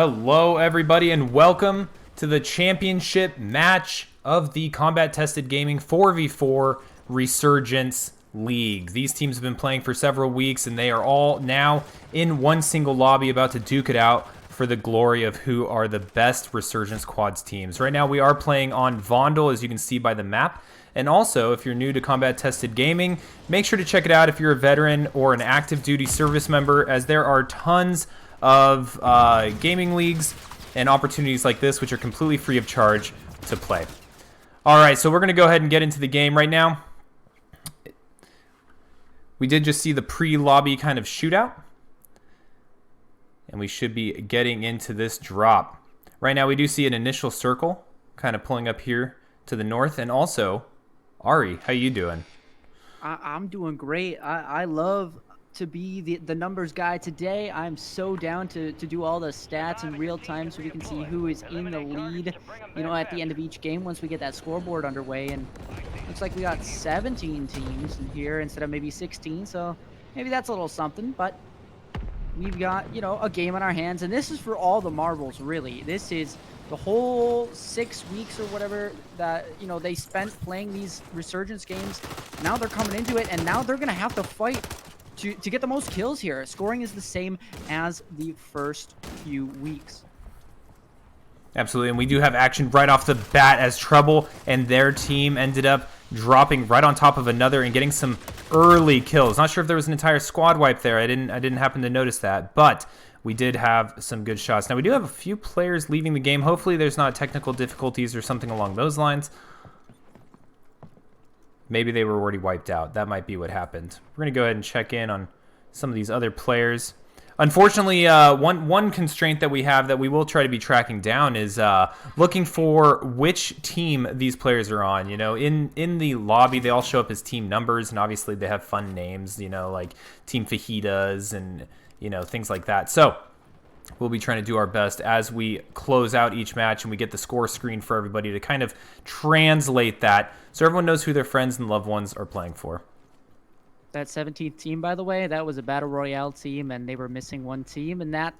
Hello, everybody, and welcome to the championship match of the Combat Tested Gaming 4v4 Resurgence League. These teams have been playing for several weeks, and they are all now in one single lobby about to duke it out for the glory of who are the best Resurgence Quads teams. Right now, we are playing on Vondel, as you can see by the map. And also, if you're new to Combat Tested Gaming, make sure to check it out if you're a veteran or an active duty service member, as there are tons of gaming leagues and opportunities like this, which are completely free of charge to play. All right, so we're going to go ahead and get into the game right now. We did just see the pre-lobby kind of shootout, and we should be getting into this drop. Right now, we do see an initial circle kind of pulling up here to the north, and also, Ari, how you doing? I'm doing great. I love to be the numbers guy today. I'm so down to do all the stats in real time so we can see who is in the lead, you know, at the end of each game once we get that scoreboard underway. And looks like we got 17 teams in here instead of maybe 16, so maybe that's a little something, but we've got, you know, a game on our hands, and this is for all the marbles, really. This is the whole 6 weeks or whatever that, you know, they spent playing these Resurgence games. Now they're coming into it, and now they're going to have to fight to get the most kills here. Scoring is the same as the first few weeks. Absolutely, and we do have action right off the bat as Trouble and their team ended up dropping right on top of another and getting some early kills. Not sure if there was an entire squad wipe there. I didn't happen to notice that, but we did have some good shots. Now, we do have a few players leaving the game. Hopefully, there's not technical difficulties or something along those lines. Maybe they were already wiped out. That might be what happened. We're going to go ahead and check in on some of these other players. Unfortunately, one constraint that we have that we will try to be tracking down is looking for which team these players are on. You know, in the lobby, they all show up as team numbers, and obviously they have fun names, you know, like Team Fajitas and, you know, things like that. So we'll be trying to do our best as we close out each match and we get the score screen for everybody to kind of translate that so everyone knows who their friends and loved ones are playing for. That 17th team, by the way, that was a Battle Royale team, and they were missing one team, and that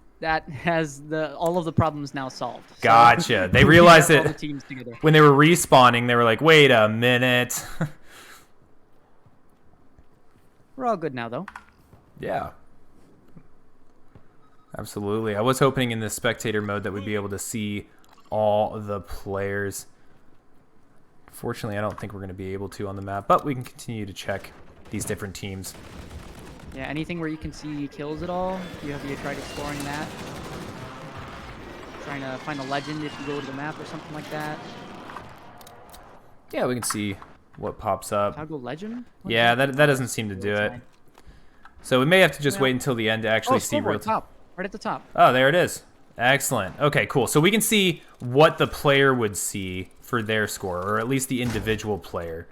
has all of the problems now solved. So, gotcha. They realized it when they were respawning. They were like, wait a minute. We're all good now, though. Yeah. Absolutely. I was hoping in the spectator mode that we'd be able to see all the players. Fortunately, I don't think we're going to be able to on the map, but we can continue to check these different teams. Yeah, anything where you can see kills at all? Have you tried exploring that? Trying to find a legend if you go to the map or something like that? Yeah, we can see what pops up. Toggle legend? Yeah, that doesn't seem to do it. So we may have to just wait until the end to actually see real top. Right at the top. Oh, there it is. Excellent. Okay, cool. So we can see what the player would see for their score, or at least the individual player.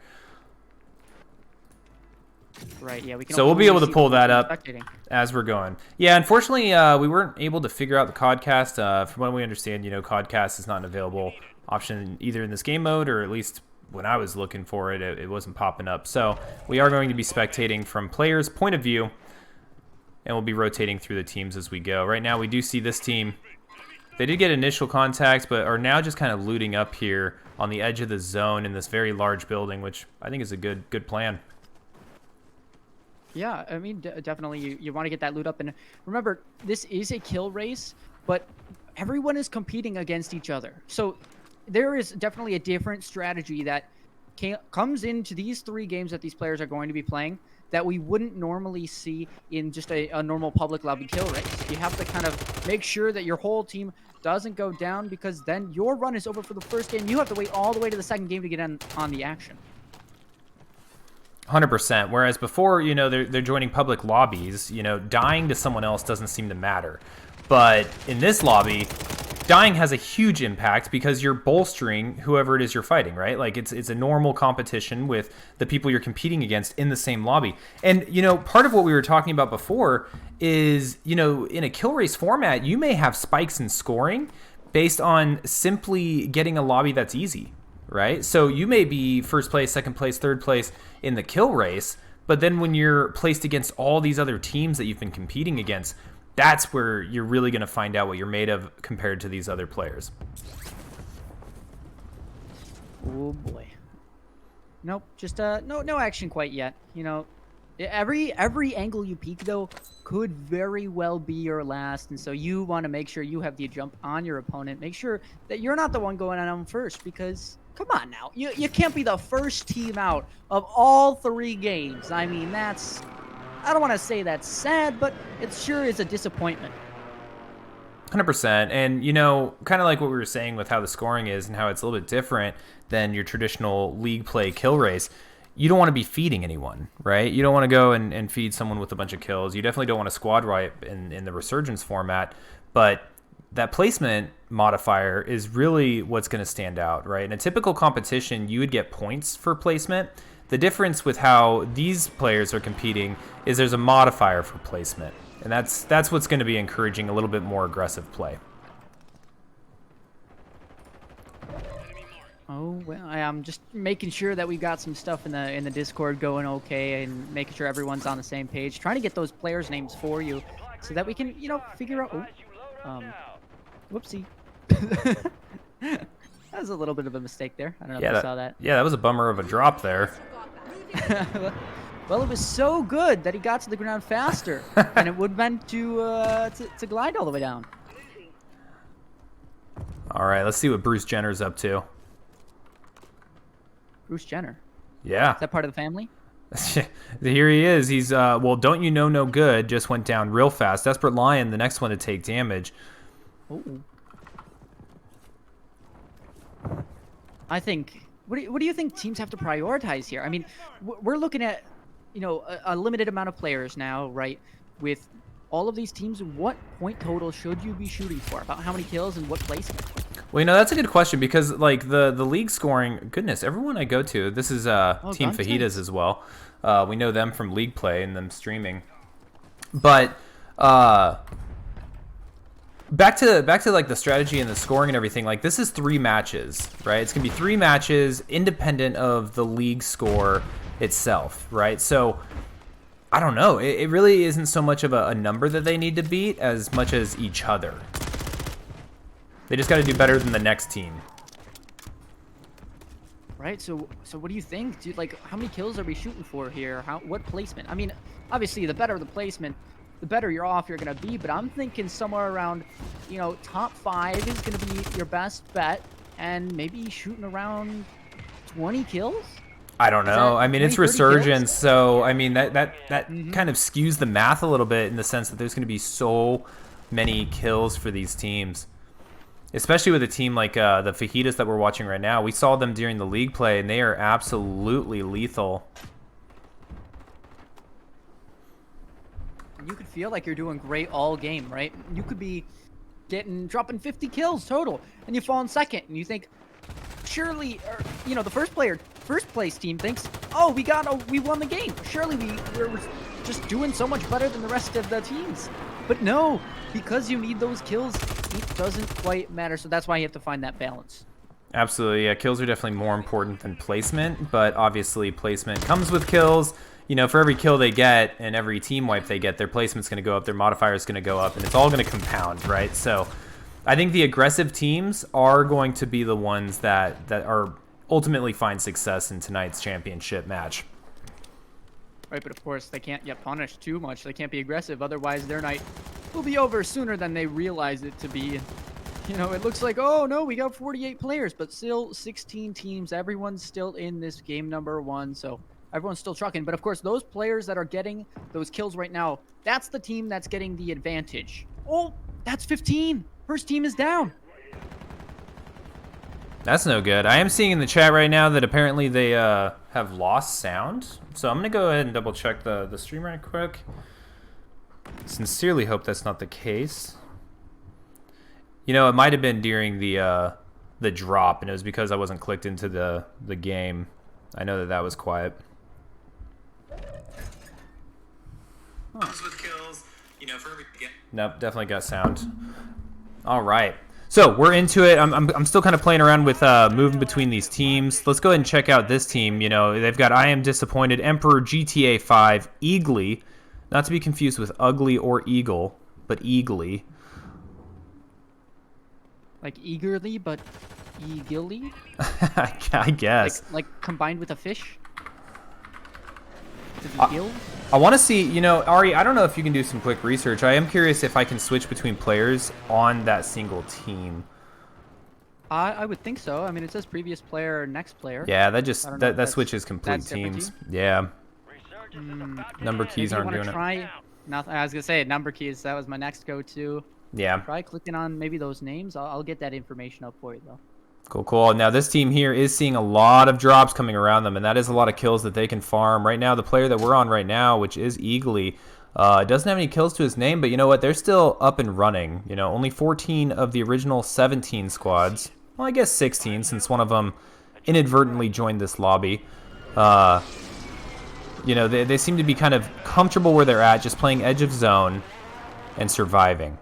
Right, yeah. So we'll be able to pull that up as we're going. Yeah, unfortunately, we weren't able to figure out the Codcast. From what we understand, you know, Codcast is not an available option either in this game mode, or at least when I was looking for it, it wasn't popping up. So we are going to be spectating from players' point of view, and we'll be rotating through the teams as we go. Right now, we do see this team. They did get initial contact, but are now just kind of looting up here on the edge of the zone in this very large building, which I think is a good plan. Yeah, I mean, definitely you want to get that loot up. And remember, this is a kill race, but everyone is competing against each other. So there is definitely a different strategy that comes into these 3 games that these players are going to be playing that we wouldn't normally see in just a normal public lobby kill race. You have to kind of make sure that your whole team doesn't go down, because then your run is over for the first game. You have to wait all the way to the second game to get on the action. 100%. Whereas before, you know, they're joining public lobbies, you know, dying to someone else doesn't seem to matter. But in this lobby, dying has a huge impact because you're bolstering whoever it is you're fighting, right? Like it's a normal competition with the people you're competing against in the same lobby. And, you know, part of what we were talking about before is, you know, in a kill race format, you may have spikes in scoring based on simply getting a lobby that's easy, right? So you may be first place, second place, third place in the kill race, but then when you're placed against all these other teams that you've been competing against, that's where you're really going to find out what you're made of compared to these other players. Oh boy. Nope, just no action quite yet. You know, every angle you peek though could very well be your last, and so you want to make sure you have the jump on your opponent. Make sure that you're not the one going on first, because come on now, you can't be the first team out of all 3 games. I mean, that's, I don't want to say that's sad, but it sure is a disappointment. 100%. And, you know, kind of like what we were saying with how the scoring is and how it's a little bit different than your traditional league play kill race, you don't want to be feeding anyone, right? You don't want to go and feed someone with a bunch of kills. You definitely don't want to squad wipe in the Resurgence format, but that placement modifier is really what's going to stand out, right? In a typical competition, you would get points for placement. The difference with how these players are competing is there's a modifier for placement. And that's what's going to be encouraging a little bit more aggressive play. Oh, well, I'm just making sure that we've got some stuff in the Discord going okay, and making sure everyone's on the same page. Trying to get those players' names for you so that we can, you know, figure out... Oh, whoopsie. That was a little bit of a mistake there. I don't know if you saw that. Yeah, that was a bummer of a drop there. Well, it was so good that he got to the ground faster, and it would have meant to glide all the way down. All right, let's see what Bruce Jenner's up to. Bruce Jenner? Yeah. Is that part of the family? Here he is. He's, well, Don't You Know No Good just went down real fast. Desperate Lion, the next one to take damage. Ooh. I think... What do you think teams have to prioritize here? I mean, we're looking at, you know, a limited amount of players now, right? With all of these teams, what point total should you be shooting for? About how many kills and what placement? Well, you know, that's a good question, because like the league scoring, goodness, everyone I go to, this is Team Fajitas as well. We know them from league play and them streaming. But back to like the strategy and the scoring and everything, like this is 3 matches, right? It's gonna be 3 matches independent of the league score itself, right? So I don't know, it really isn't so much of a number that they need to beat as much as each other. They just got to do better than the next team. Right, so what do you think, dude? Like, how many kills are we shooting for here? What placement? I mean, obviously the better the placement, the better you're off you're gonna be, but I'm thinking somewhere around, you know, top 5 is gonna be your best bet, and maybe shooting around 20 kills. I don't know. I mean, it's Resurgence, so I mean that Mm-hmm. kind of skews the math a little bit in the sense that there's going to be so many kills for these teams, especially with a team like the Fajitas that we're watching right now. We saw them during the league play, and they are absolutely lethal. You could feel like you're doing great all game, right? You could be dropping 50 kills total, and you fall in second, and you think, surely, you know, the first place team thinks, oh, we won the game. Surely we're just doing so much better than the rest of the teams. But no, because you need those kills, it doesn't quite matter. So that's why you have to find that balance. Absolutely, yeah. Kills are definitely more important than placement, but obviously placement comes with kills. You know, for every kill they get and every team wipe they get, their placement's going to go up, their modifier is going to go up, and it's all going to compound, right? So I think the aggressive teams are going to be the ones that are ultimately find success in tonight's championship match. Right, but of course they can't get punished too much. They can't be aggressive, otherwise their night will be over sooner than they realize it to be. You know, it looks like, oh no, we got 48 players, but still 16 teams. Everyone's still in this game number 1, so everyone's still trucking. But of course, those players that are getting those kills right now, that's the team that's getting the advantage. Oh, that's 15. First team is down. That's no good. I am seeing in the chat right now that apparently they have lost sound. So I'm going to go ahead and double check the stream right quick. Sincerely hope that's not the case. You know, it might have been during the drop, and it was because I wasn't clicked into the game. I know that was quiet. With kills, you know, nope, definitely got sound. All right. So we're into it. I'm still kind of playing around with moving between these teams. Let's go ahead and check out this team. You know, they've got I Am Disappointed, Emperor, GTA 5, Eagly, not to be confused with Ugly or Eagle. but eagerly. Like eagerly, but eagerly? I guess. Like combined with a fish? I want to see, you know, Ari, I don't know if you can do some quick research. I am curious if I can switch between players on that single team. I would think so. I mean, it says previous player, next player. Yeah, that switches complete teams. Yeah. Number keys aren't doing it. Nothing. I was gonna say number keys. That was my next go-to. Yeah. Try clicking on maybe those names. I'll get that information up for you though. Cool. Now this team here is seeing a lot of drops coming around them, and that is a lot of kills that they can farm. Right now, the player that we're on right now, which is Eagly, doesn't have any kills to his name, but you know what? They're still up and running. You know, only 14 of the original 17 squads. Well, I guess 16, since one of them inadvertently joined this lobby. You know, they seem to be kind of comfortable where they're at, just playing edge of zone and surviving.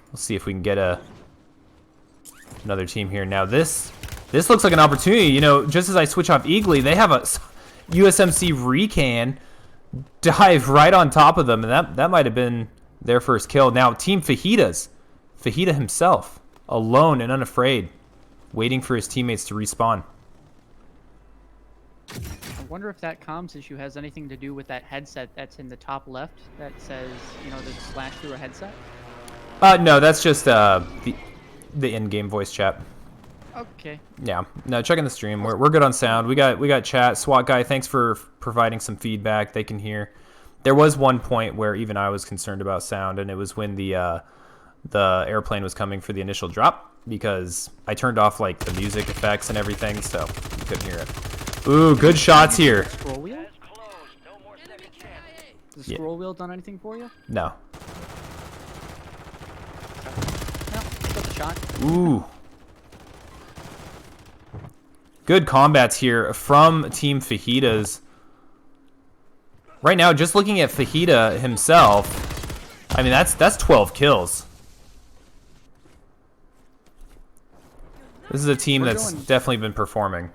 We'll see if we can get another team here. Now this looks like an opportunity. You know, just as I switch off Eagly, they have a USMC Recan dive right on top of them, and that might have been their first kill. Now Team Fajita himself, alone and unafraid, waiting for his teammates to respawn. I wonder if that comms issue has anything to do with that headset that's in the top left that says, you know, the slash through a headset. No, that's just the in-game voice chat. Okay. Yeah. No, checking the stream. We're good on sound. We got chat. SWAT guy, thanks for providing some feedback. They can hear. There was one point where even I was concerned about sound, and it was when the airplane was coming for the initial drop, because I turned off like the music effects and everything, so you couldn't hear it. Ooh, good shots here. Scroll wheel? Has the scroll wheel done anything for you? No. No, got the shot. Ooh. Good combats here from Team Fajitas. Right now, just looking at Fajita himself, I mean, that's 12 kills. This is a team that's definitely been performing.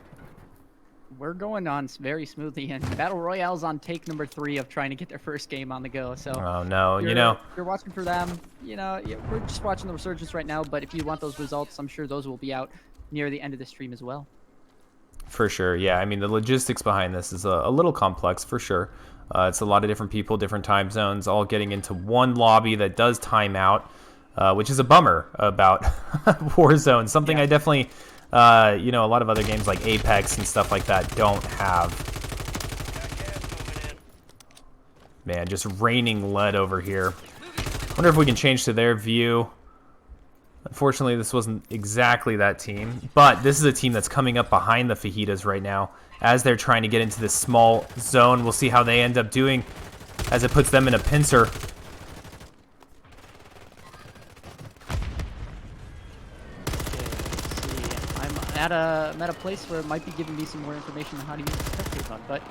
We're going on very smoothly, and Battle Royale's on take number 3 of trying to get their first game on the go. So, oh no, you know, you're watching for them. You know, we're just watching the Resurgence right now. But if you want those results, I'm sure those will be out near the end of the stream as well. For sure, yeah. I mean, the logistics behind this is a little complex, for sure. It's a lot of different people, different time zones, all getting into one lobby that does time out, which is a bummer about Warzone. Something I definitely. You know, a lot of other games like Apex and stuff like that don't have. Man, just raining lead over here. Wonder if we can change to their view. Unfortunately, this wasn't exactly that team, but this is a team that's coming up behind the Fajitas right now as they're trying to get into this small zone. We'll see how they end up doing as it puts them in a pincer. I'm at a place where it might be giving me some more information on how to use the spectate button, but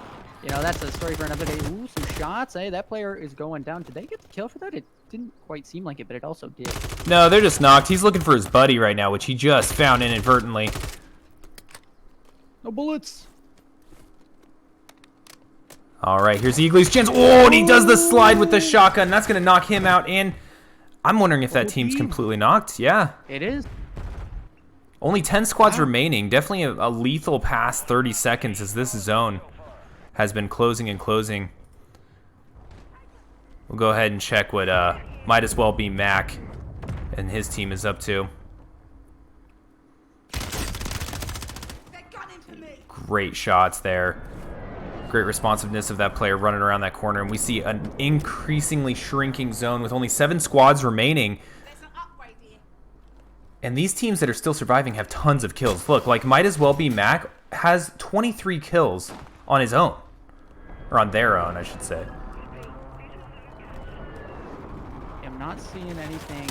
you know, that's a story for another day. Ooh, some shots. Hey, that player is going down. Did they get the kill for that? It didn't quite seem like it, but it also did. No, they're just knocked. He's looking for his buddy right now, which he just found inadvertently. No bullets. All right, here's Eagly's chance. Oh, and he does the slide with the shotgun. That's going to knock him out, and I'm wondering if that team's completely knocked. Yeah. It is. Only 10 squads remaining. Definitely a lethal past 30 seconds as this zone has been closing and closing. We'll go ahead and check what might as well be Mac and his team is up to. Great shots there. Great responsiveness of that player running around that corner. And we see an increasingly shrinking zone with only 7 squads remaining. And these teams that are still surviving have tons of kills. Look, like might as well be Mac has 23 kills on his own. Or on their own, I should say. I'm not seeing anything.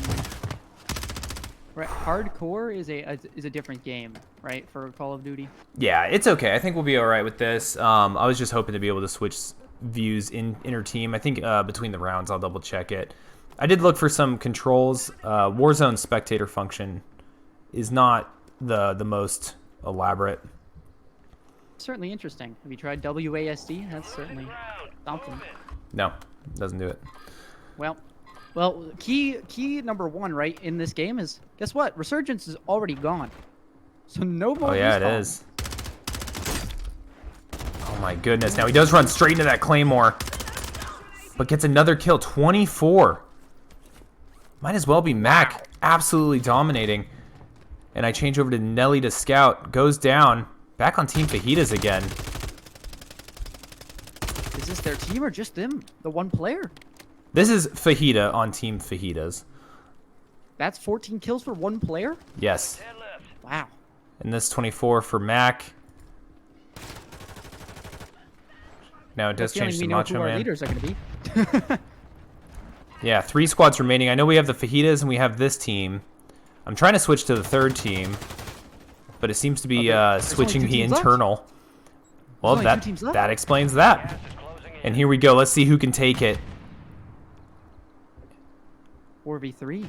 Right, hardcore is a different game, right, for Call of Duty? Yeah, it's okay. I think we'll be all right with this. I was just hoping to be able to switch views in inter-team. I think between the rounds, I'll double check it. I did look for some controls. Warzone spectator function is not the most elaborate. Certainly interesting. Have you tried WASD? That's certainly something. No, doesn't do it. Well, key number one, right, in this game is, guess what? Resurgence is already gone. So no more Oh, yeah, respawn. it is. Oh, my goodness. Now, he does run straight into that Claymore. But gets another kill. 24. Might as well be Mac. Absolutely dominating. And I change over to Nelly to scout. Goes down. Back on Team Fajitas again. Is this their team or just them? The one player? This is Fajita on Team Fajitas. That's 14 kills for one player? Yes. Wow. And this 24 for Mac. Now it does change to Macho who our Man. leaders are going to be. Yeah, 3 squads remaining. I know we have the Fajitas and we have this team. I'm trying to switch to the third team, but it seems to be switching the internal. Well, that explains that. And here we go. Let's see who can take it. 4v3.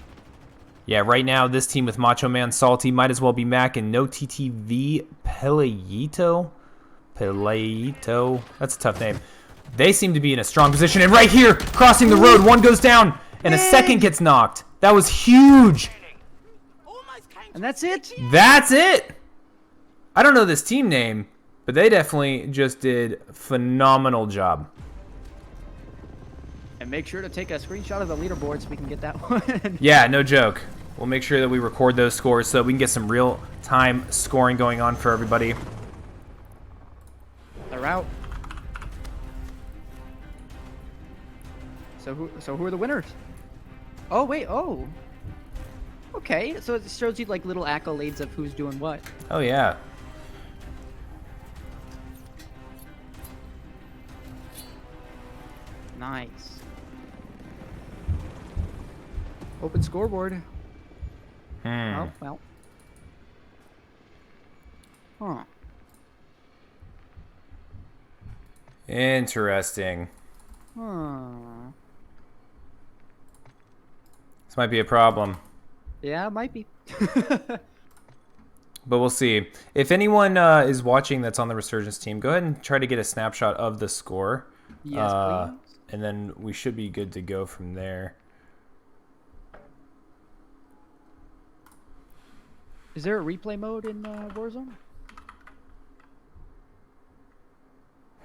Yeah, right now this team with Macho Man, Salty, might as well be Mac, and no TTV Pelayito. Pelayito. That's a tough name. They seem to be in a strong position. And right here, crossing the road, one goes down, and a second gets knocked. That was huge. And that's it? That's it. I don't know this team name, but they definitely just did a phenomenal job. And make sure to take a screenshot of the leaderboard so we can get that one. Yeah, no joke. We'll make sure that we record those scores so we can get some real-time scoring going on for everybody. They're out. So who are the winners? Oh wait, oh. Okay, so it shows you like little accolades of who's doing what. Oh yeah. Nice. Open scoreboard. Oh, well. Huh. Interesting. Huh. This might be a problem. Yeah, it might be. But we'll see. If anyone is watching that's on the Resurgence team, go ahead and try to get a snapshot of the score. Yes, please. And then we should be good to go from there. Is there a replay mode in Warzone?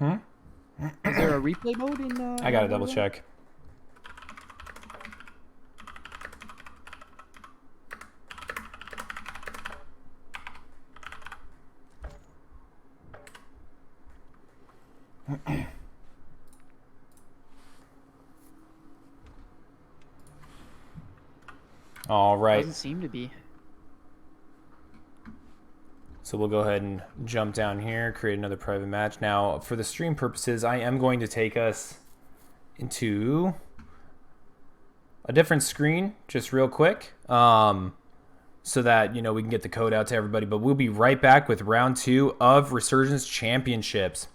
Is there a replay mode in I gotta double Warzone? check. All right. Doesn't seem to be. So we'll go ahead and jump down here, create another private match. Now, for the stream purposes, I am going to take us into a different screen, just real quick, so that, you know, we can get the code out to everybody. But we'll be right back with round 2 of Resurgence Championships.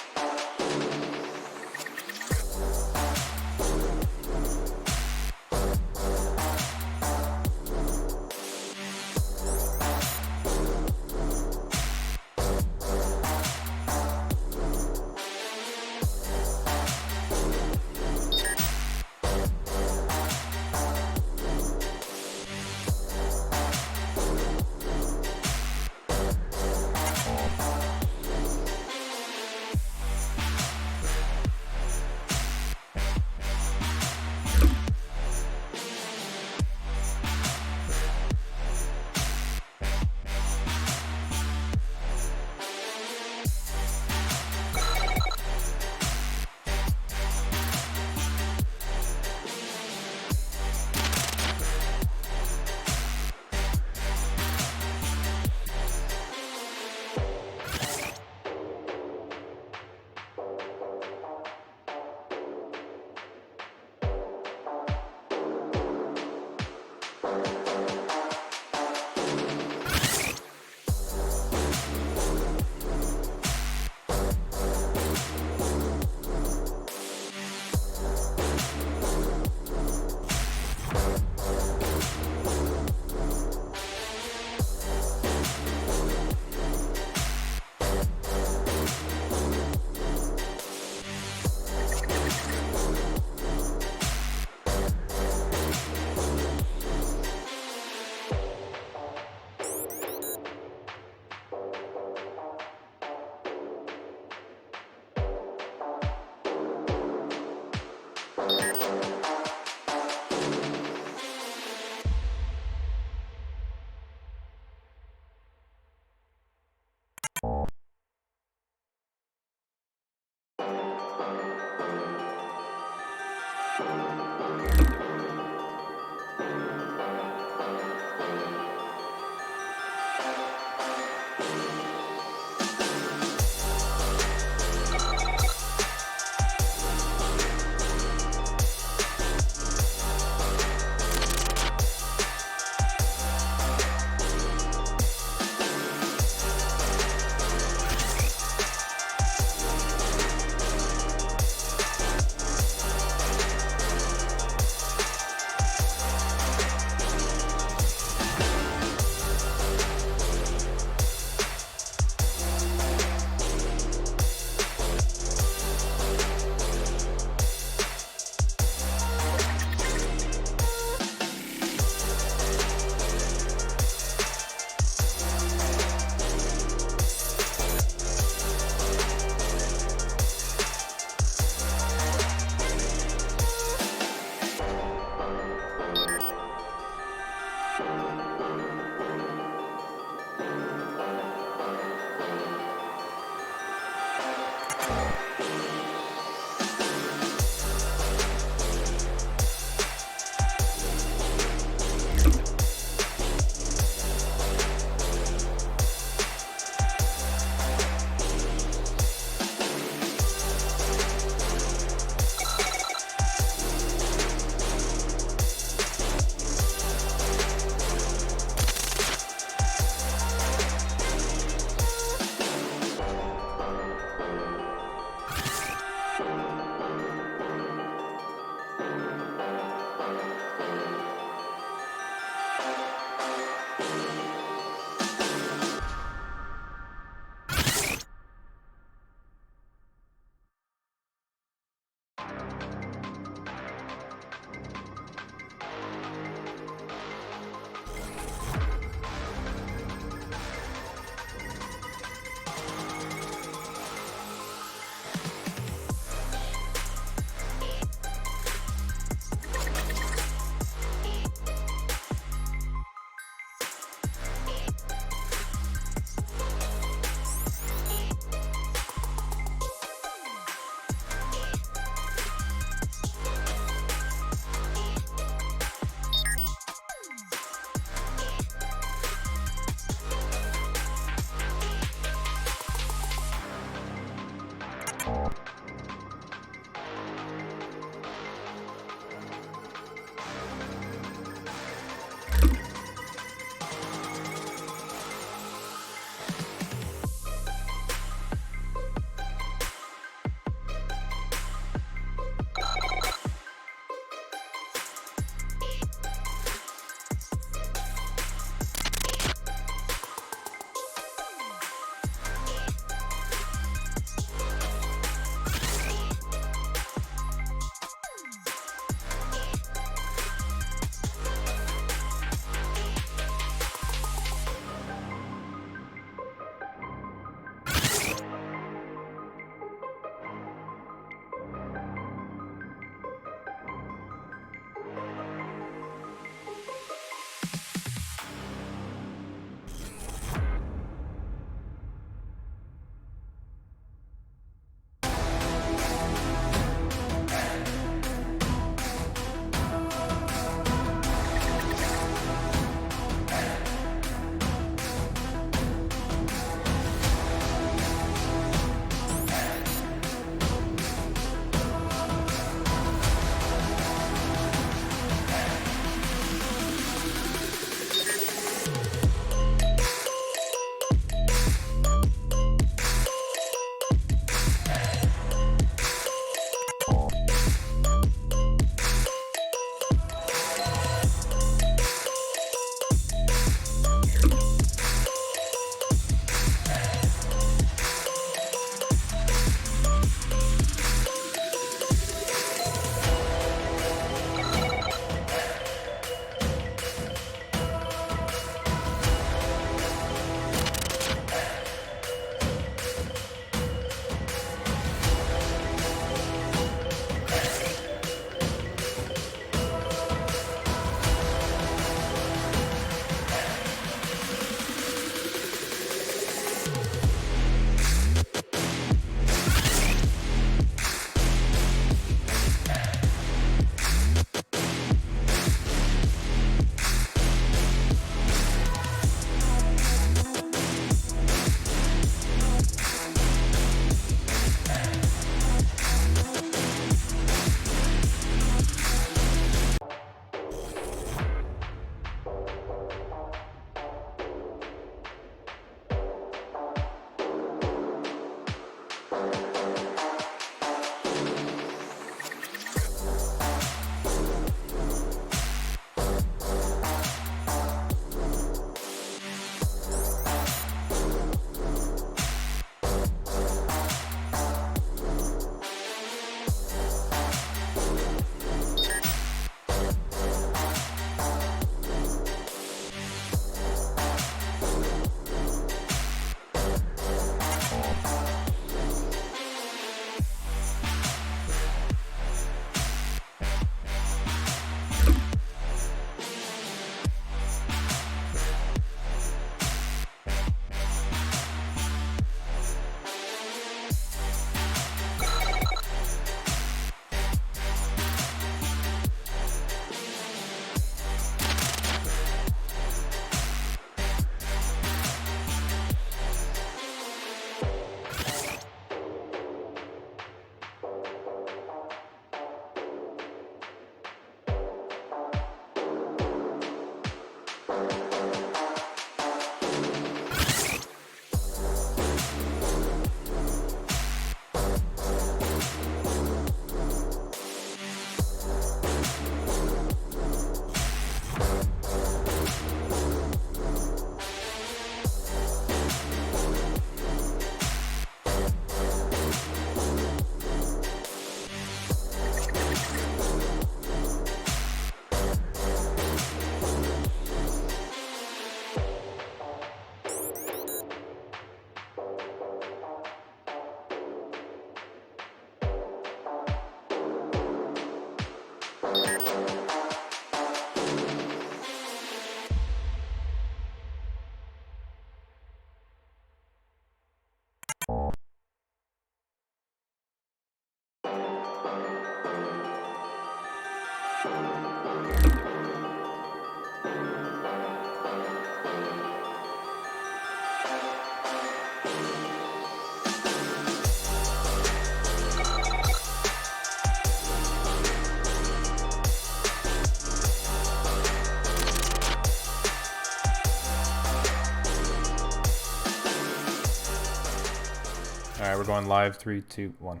right, we're going live. 3, 2, 1.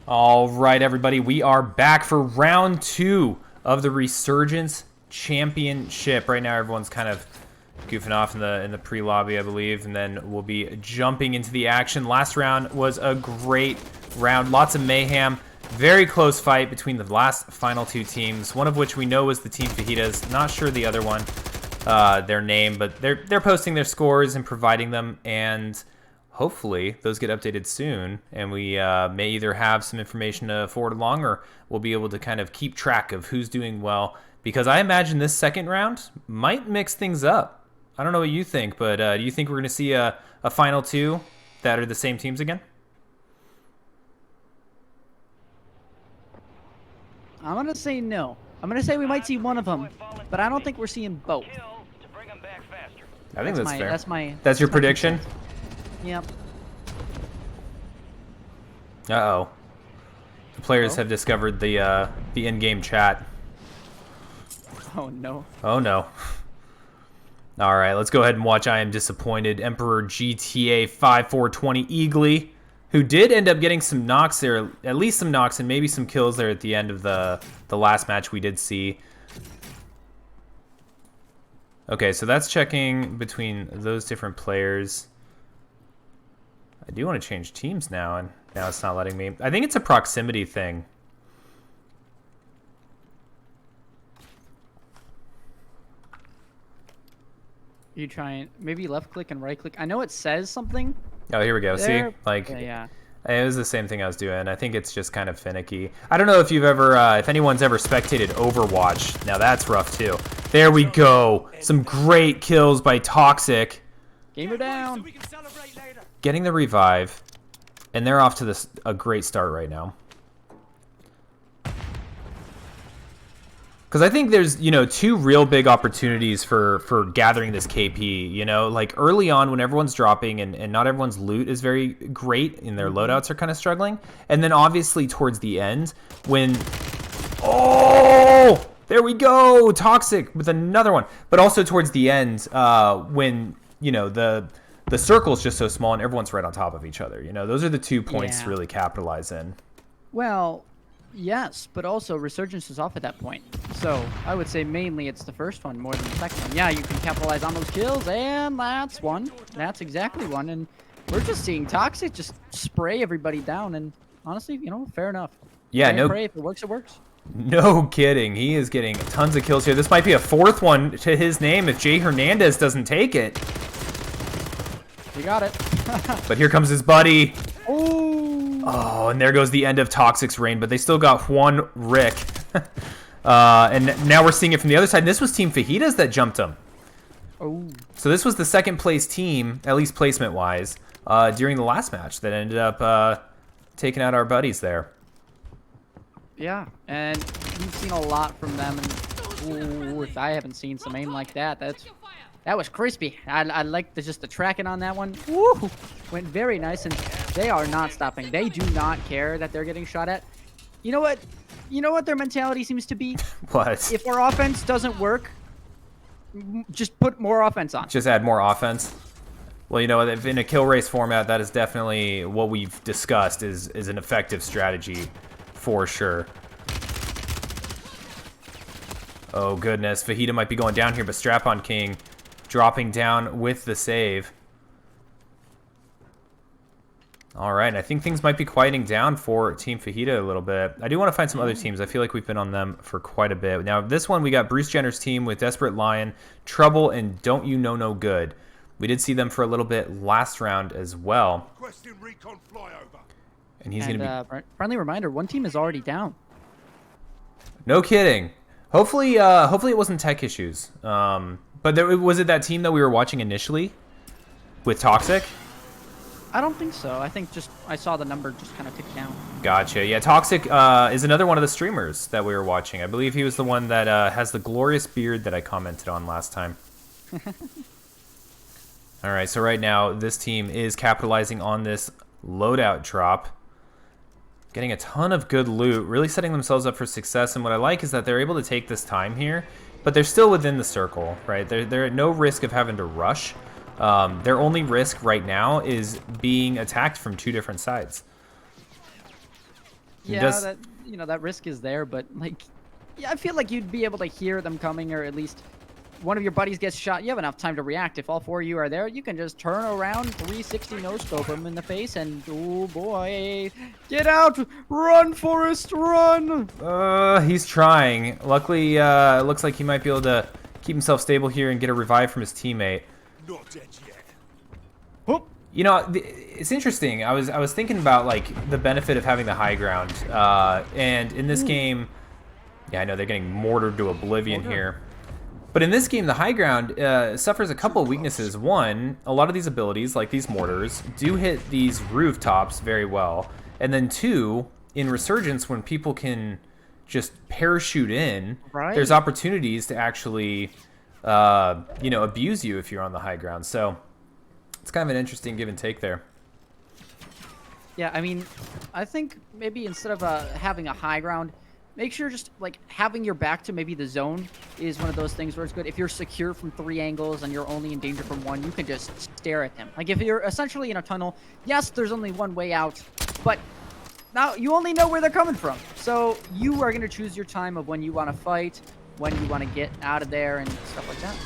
All right, everybody, we are back for round 2 of the Resurgence Championship. Right now, everyone's kind of goofing off in the pre-lobby, I believe, and then we'll be jumping into the action. Last round was a great round, lots of mayhem. Very close fight between the last final 2 teams, one of which we know was the Team Fajitas. Not sure the other one, their name, but they're posting their scores and providing them, and hopefully those get updated soon, and we may either have some information to forward along, or we'll be able to kind of keep track of who's doing well, because I imagine this second round might mix things up. I don't know what you think, but do you think we're going to see a final 2 that are the same teams again? I'm going to say no. I'm going to say we might see one of them, but I don't think we're seeing both. I think that's fair. That's your prediction? Yep. Uh-oh. The players have discovered the in-game chat. Oh, no. Oh, no. All right, let's go ahead and watch I Am Disappointed. Emperor GTA 5420 Eagly, who did end up getting some knocks there, at least some knocks and maybe some kills there at the end of the last match we did see. Okay, so that's checking between those different players. I do want to change teams now, and now it's not letting me. I think it's a proximity thing. You try and maybe left click and right click. I know it says something. Oh, here we go. There. See? Like, yeah. It was the same thing I was doing. I think it's just kind of finicky. I don't know if you've ever, if anyone's ever spectated Overwatch. Now that's rough too. There we go. Some great kills by Toxic. Gamer down. Getting the revive, and they're off to a great start right now. Because I think there's, 2 real big opportunities for gathering this KP, like early on when everyone's dropping and not everyone's loot is very great and their loadouts are kind of struggling. And then obviously towards the end when, oh, there we go, Toxic with another one. But also towards the end when, the circle's just so small and everyone's right on top of each other. Those are the 2 points to really capitalize in. Well, yes, but also Resurgence is off at that point. So I would say mainly it's the first one more than the second one. Yeah, you can capitalize on those kills, and that's one. That's exactly one. And we're just seeing Toxic just spray everybody down. And honestly, fair enough. Yeah, no. Pray. If it works, it works. No kidding. He is getting tons of kills here. This might be a 4th one to his name if Jay Hernandez doesn't take it. You got it. But here comes his buddy. Oh, and there goes the end of Toxic's reign, but they still got one Rick. And now we're seeing it from the other side. And this was Team Fajitas that jumped him. Oh. So this was the second place team, at least placement-wise, during the last match that ended up taking out our buddies there. Yeah, and we've seen a lot from them. And if I haven't seen some aim like that, that was crispy. I like just the tracking on that one. Woo! Went very nice, and they are not stopping. They do not care that they're getting shot at. You know what? You know what their mentality seems to be? What? If our offense doesn't work, just put more offense on. Just add more offense? Well, in a kill race format, that is definitely what we've discussed is an effective strategy for sure. Oh, goodness. Fajita might be going down here, but Strap-on King dropping down with the save. All right, I think things might be quieting down for Team Fajita a little bit. I do want to find some other teams. I feel like we've been on them for quite a bit. Now, this one, we got Bruce Jenner's team with Desperate Lion, Trouble, and Don't You Know No Good. We did see them for a little bit last round as well. And he's going to be... friendly reminder, one team is already down. No kidding. Hopefully it wasn't tech issues. But was it that team that we were watching initially with Toxic? I don't think so. I think I saw the number just kind of tick down. Gotcha. Yeah, Toxic is another one of the streamers that we were watching. I believe he was the one that has the glorious beard that I commented on last time. All right, so right now this team is capitalizing on this loadout drop. Getting a ton of good loot, really setting themselves up for success. And what I like is that they're able to take this time here, but they're still within the circle, right? They're at no risk of having to rush. Their only risk right now is being attacked from 2 different sides. Yeah, that that risk is there, but like, yeah, I feel like you'd be able to hear them coming, or at least one of your buddies gets shot. You have enough time to react. If all 4 of you are there, you can just turn around, 360 no scope him in the face, and oh boy, get out! Run, Forrest, run! He's trying. Luckily, it looks like he might be able to keep himself stable here and get a revive from his teammate. Not dead yet. Whoop. You know, it's interesting. I was thinking about like the benefit of having the high ground, and in this game, yeah, I know they're getting mortared to oblivion here. But in this game, the high ground suffers a couple of weaknesses. One, a lot of these abilities, like these mortars, do hit these rooftops very well. And then two, in Resurgence, when people can just parachute in, there's opportunities to actually, abuse you if you're on the high ground. So it's kind of an interesting give and take there. Yeah, I mean, I think maybe instead of having a high ground, make sure just like having your back to maybe the zone is one of those things where it's good. If you're secure from 3 angles and you're only in danger from 1, you can just stare at them. Like if you're essentially in a tunnel, yes, there's only one way out, but now you only know where they're coming from. So you are going to choose your time of when you want to fight, when you want to get out of there and stuff like that.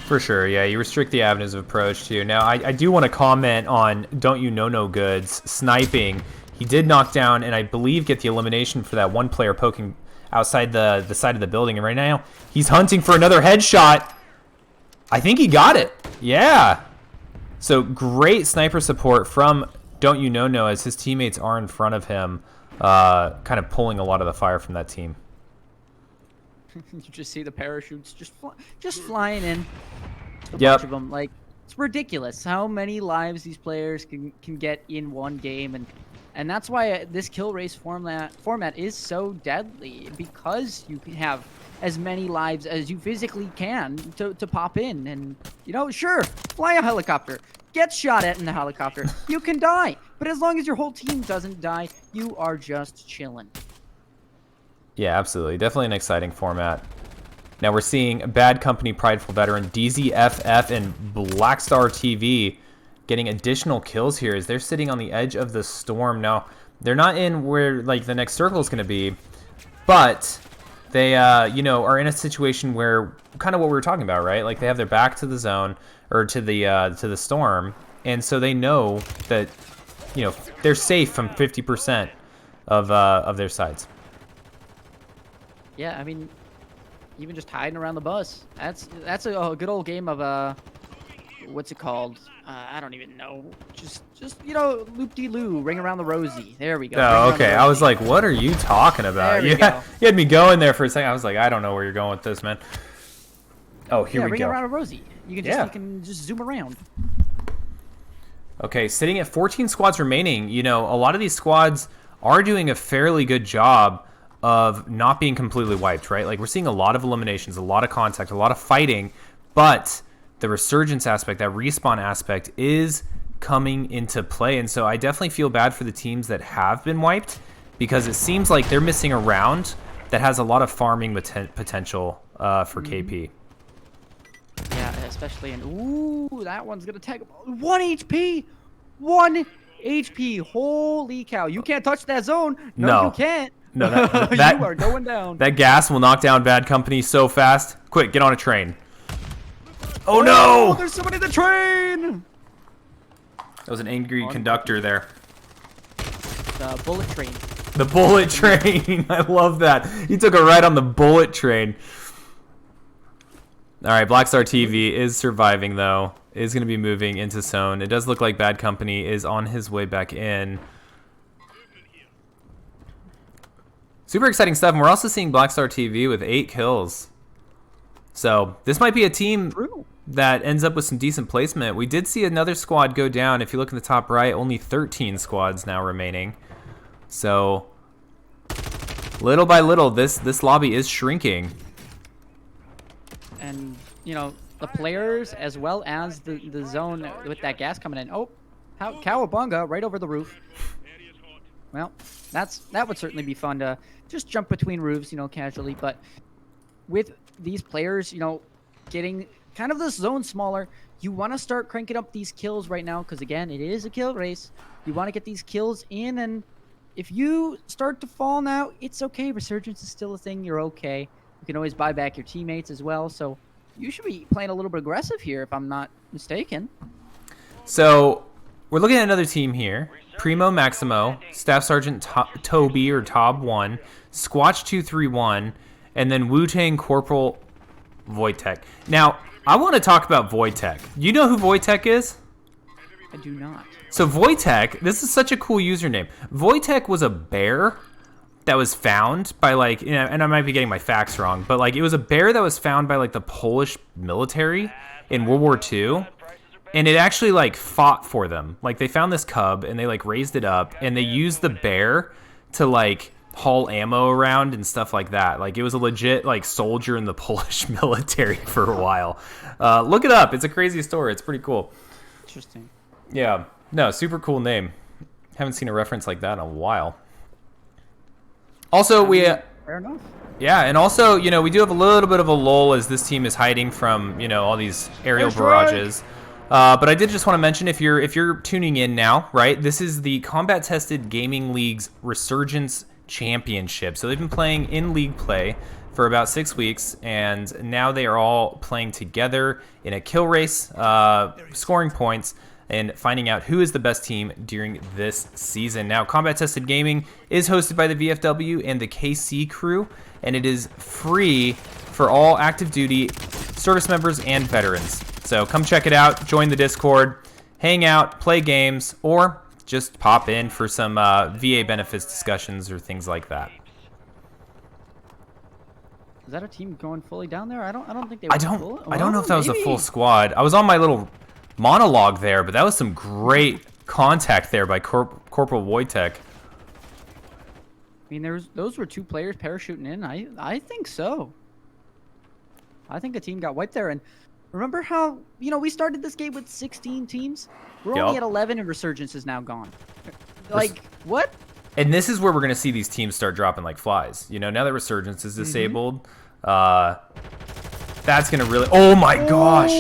For sure, yeah, you restrict the avenues of approach too. Now, I do want to comment on Don't You Know No Goods sniping. He did knock down and I believe get the elimination for that one player poking outside the side of the building. And right now, he's hunting for another headshot. I think he got it. Yeah. So great sniper support from Don't You Know No as his teammates are in front of him, kind of pulling a lot of the fire from that team. You just see the parachutes just flying in. A Yep. bunch of them. Like, it's ridiculous how many lives these players can get in one game, and that's why this kill race format is so deadly, because you can have as many lives as you physically can to pop in. And sure, fly a helicopter, get shot at in the helicopter, you can die, but as long as your whole team doesn't die, you are just chilling. Yeah, absolutely. Definitely an exciting format. Now we're seeing Bad Company Prideful Veteran, DZFF, and Blackstar TV getting additional kills here as they're sitting on the edge of the storm. Now, they're not in where like the next circle is going to be, but they, are in a situation where kind of what we were talking about, right? Like they have their back to the zone or to the storm, and so they know that, they're safe from 50% of their sides. Yeah, I mean, even just hiding around the bus. That's a good old game of what's it called? I don't even know. Just loop-de-loo, ring around the rosy. There we go. Oh, okay. I was like, what are you talking about? There we go. You had me going there for a second. I was like, I don't know where you're going with this, man. Oh, here we ring go. around a rosy. You can just zoom around. Okay, sitting at 14 squads remaining. A lot of these squads are doing a fairly good job of not being completely wiped, right? Like we're seeing a lot of eliminations, a lot of contact, a lot of fighting, but the resurgence aspect, that respawn aspect is coming into play. And so I definitely feel bad for the teams that have been wiped, because it seems like they're missing a round that has a lot of farming potential for KP. Yeah, especially ooh, that one's gonna tag 1 HP, 1 HP. Holy cow! You can't touch that zone. No, you can't. No, that you are going down. That gas will knock down Bad Company so fast. Quick, get on a train. Oh no! There's somebody in the train! That was an angry conductor there. The bullet train. The bullet train. I love that. He took a ride on the bullet train. All right, Blackstar TV is surviving, though. Is going to be moving into zone. It does look like Bad Company is on his way back in. Super exciting stuff. And we're also seeing Blackstar TV with 8 kills. So this might be a team that ends up with some decent placement. We did see another squad go down. If you look in the top right, only 13 squads now remaining. So little by little, this lobby is shrinking. And, the players as well as the zone with that gas coming in. Oh, cowabunga right over the roof. Well, that would certainly be fun to just jump between roofs, casually. But with these players, getting kind of this zone smaller. You want to start cranking up these kills right now because, again, it is a kill race. You want to get these kills in, and if you start to fall now, it's okay. Resurgence is still a thing. You're okay. You can always buy back your teammates as well. So you should be playing a little bit aggressive here, if I'm not mistaken. So we're looking at another team here. Primo Maximo, Staff Sergeant Toby or Tob 1, Squatch 231, and then Wu-Tang Corporal Wojtek. Now, I want to talk about Wojtek. You know who Wojtek is? I do not. So Wojtek, this is such a cool username. Wojtek was a bear that was found by like, you know, and I might be getting my facts wrong, but like it was a bear that was found by like the Polish military in World War II. And it actually like fought for them. Like they found this cub and they like raised it up and they used the bear to like haul ammo around and stuff like that. Like it was a legit like soldier in the Polish military for a while. Look it up. It's a crazy story. It's pretty cool. Interesting. Yeah. No, super cool name. Haven't seen a reference like that in a while. Also, Fair enough. yeah, and also, you know, we do have a little bit of a lull as this team is hiding from, you know, all these aerial barrages. But I did just want to mention, if you're tuning in now, right, this is the Combat Tested Gaming League's Resurgence Championship. So they've been playing in league play for about 6 weeks, and now they are all playing together in a kill race, scoring points, and finding out who is the best team during this season. Now, Combat Tested Gaming is hosted by the VFW and the KC crew, and it is free for all active duty service members and veterans. So come check it out, join the Discord, hang out, play games, or just pop in for some VA benefits discussions or things like that. Is that a team going fully down there? I don't think they. I don't know if that was a full squad. I was on my little monologue there, but that was some great contact there by Corporal Wojtek. I mean, those were 2 players parachuting in. I think so. I think a team got wiped there. And remember how, you know, we started this game with 16 teams? We're only at 11 and Resurgence is now gone. Like, what? And this is where we're going to see these teams start dropping like flies. You know, now that Resurgence is disabled, that's going to really... Oh, my gosh!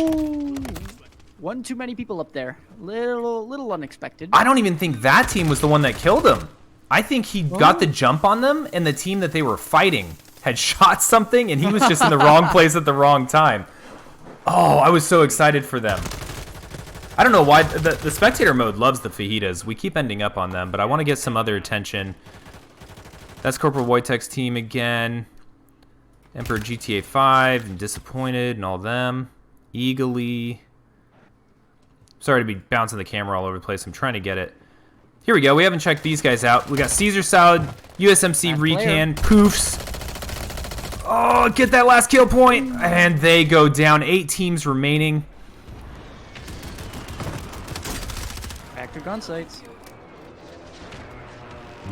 One too many people up there. Little unexpected. I don't even think that team was the one that killed him. I think he got the jump on them, and the team that they were fighting had shot something, and he was just in the wrong place at the wrong time. Oh, I was so excited for them. I don't know why. The spectator mode loves the fajitas. We keep ending up on them, but I want to get some other attention. That's Corporal Wojtek's team again. Emperor GTA 5 and Disappointed and all them. Eagerly. Sorry to be bouncing the camera all over the place. I'm trying to get it. Here we go. We haven't checked these guys out. We got Caesar Salad, USMC Recan, Poofs. Oh, get that last kill point. And they go down. 8 teams remaining. Back to gun sites.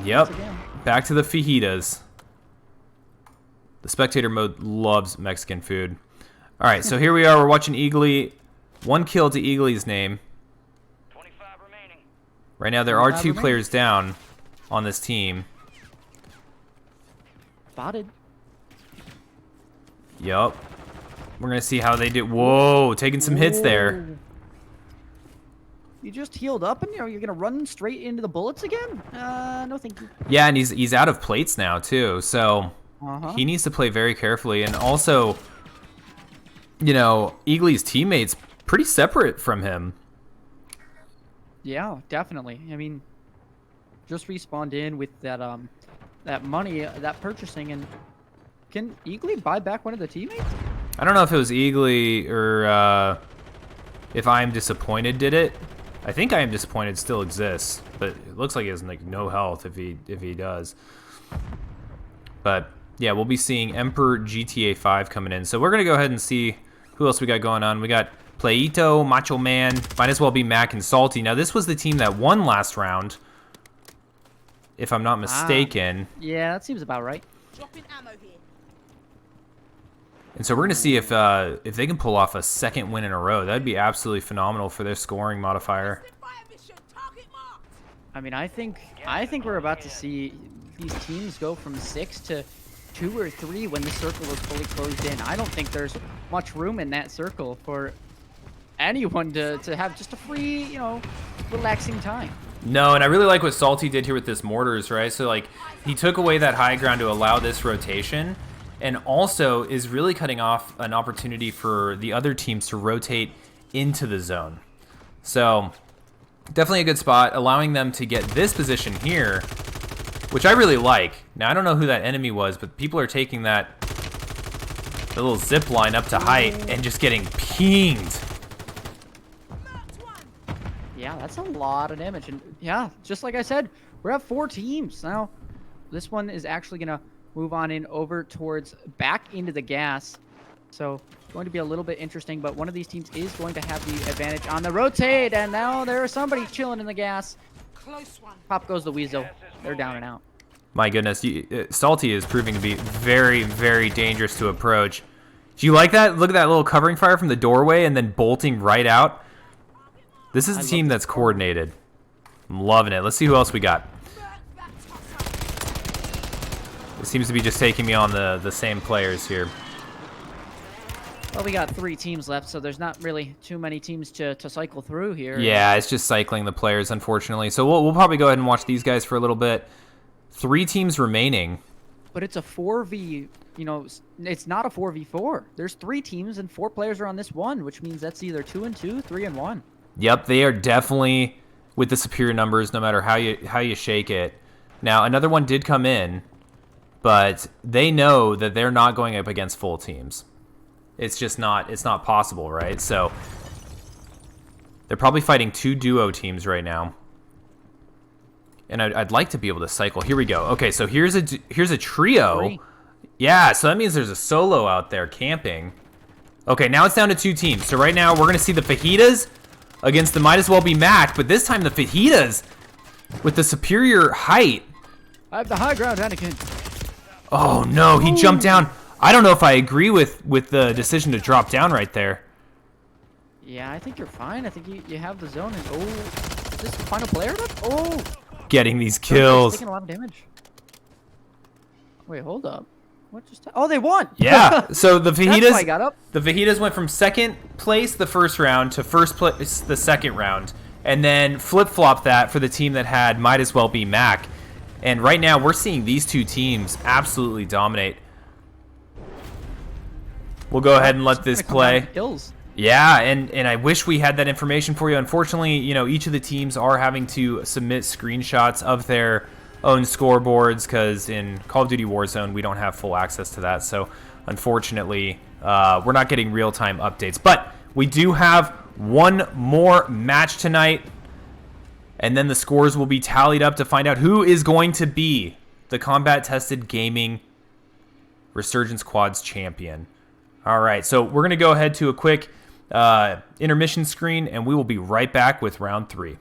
Yep. Back to the fajitas. The spectator mode loves Mexican food. All right, so here we are. We're watching Eagly. 1 kill to Eagly's name. 25 remaining. Right now, there are 2 players down on this team. Spotted. Yup. We're going to see how they do. Whoa, taking some hits there. You just healed up and you're going to run straight into the bullets again? No thank you. Yeah, and he's out of plates now, too. So he needs to play very carefully. And also, you know, Eagly's teammates pretty separate from him. Yeah, definitely. I mean, just respawned in with that that money, that purchasing, and can Eagly buy back one of the teammates? I don't know if it was Eagly or if I Am Disappointed did it. I think I Am Disappointed still exists, but it looks like he has like no health if he does. But yeah, we'll be seeing Emperor GTA 5 coming in. So we're gonna go ahead and see who else we got going on. We got Playito, Macho Man, might as well be Mac and Salty. Now this was the team that won last round, if I'm not mistaken. Yeah, that seems about right. Dropping ammo here. And so we're gonna see if they can pull off a 2nd win in a row. That'd be absolutely phenomenal for their scoring modifier. I mean, I think we're about to see these teams go from 6 to 2 or 3 when the circle is fully closed in. I don't think there's much room in that circle for anyone to have just a free, you know, relaxing time. No, and I really like what Salty did here with this mortars, right? So, like, he took away that high ground to allow this rotation, and also is really cutting off an opportunity for the other teams to rotate into the zone. So, definitely a good spot, allowing them to get this position here, which I really like. Now, I don't know who that enemy was, but people are taking the little zip line up to height and just getting pinged. Yeah, that's a lot of damage. And yeah, just like I said, we're at 4 teams. Now, this one is actually going to move on in over towards back into the gas. So it's going to be a little bit interesting, but one of these teams is going to have the advantage on the rotate. And now there's somebody chilling in the gas. Close one. Pop goes the Weasel. They're down and out. My goodness, Salty is proving to be very, very dangerous to approach. Do you like that? Look at that little covering fire from the doorway and then bolting right out. This is a team that's coordinated. I'm loving it. Let's see who else we got. It seems to be just taking me on the same players here. Well, we got 3 teams left, so there's not really too many teams to cycle through here. Yeah, it's just cycling the players, unfortunately. So we'll probably go ahead and watch these guys for a little bit. 3 teams remaining. But it's a 4v, you know, it's not a 4v4. There's 3 teams and 4 players are on this one, which means that's either 2 and 2, 3 and 1. Yep, they are definitely with the superior numbers, no matter how you shake it. Now, another one did come in, but they know that they're not going up against full teams. It's just not. It's not possible, right? So they're probably fighting 2 duo teams right now, and I'd like to be able to cycle. Here we go. Okay, so here's a trio. 3. Yeah, so that means there's a solo out there camping. Okay, now it's down to 2 teams. So right now we're gonna see the Fajitas against the Might As Well Be Mac, but this time the Fajitas with the superior height. I have the high ground, Anakin. Oh no, he jumped down. I don't know if I agree with the decision to drop down right there. Yeah, I think you're fine. I think you have the zone. And oh, is this the final player? Oh, Getting these He's kills. taking a lot of damage. Wait, hold up. What just? Oh, they won. Yeah. So the That's why I Fajitas, got up. the Fajitas went from second place the first round to first place the second round, and then flip-flopped that for the team that had Might As Well Be Mac. And right now we're seeing these 2 teams absolutely dominate. We'll go ahead and let this play. Kills. Yeah, and I wish we had that information for you. Unfortunately, you know, each of the teams are having to submit screenshots of their own scoreboards because in Call of Duty Warzone, we don't have full access to that. So, unfortunately, we're not getting real-time updates. But we do have one more match tonight, and then the scores will be tallied up to find out who is going to be the combat-tested gaming Resurgence Quads champion. All right, so we're going to go ahead to a quick intermission screen, and we will be right back with round 3.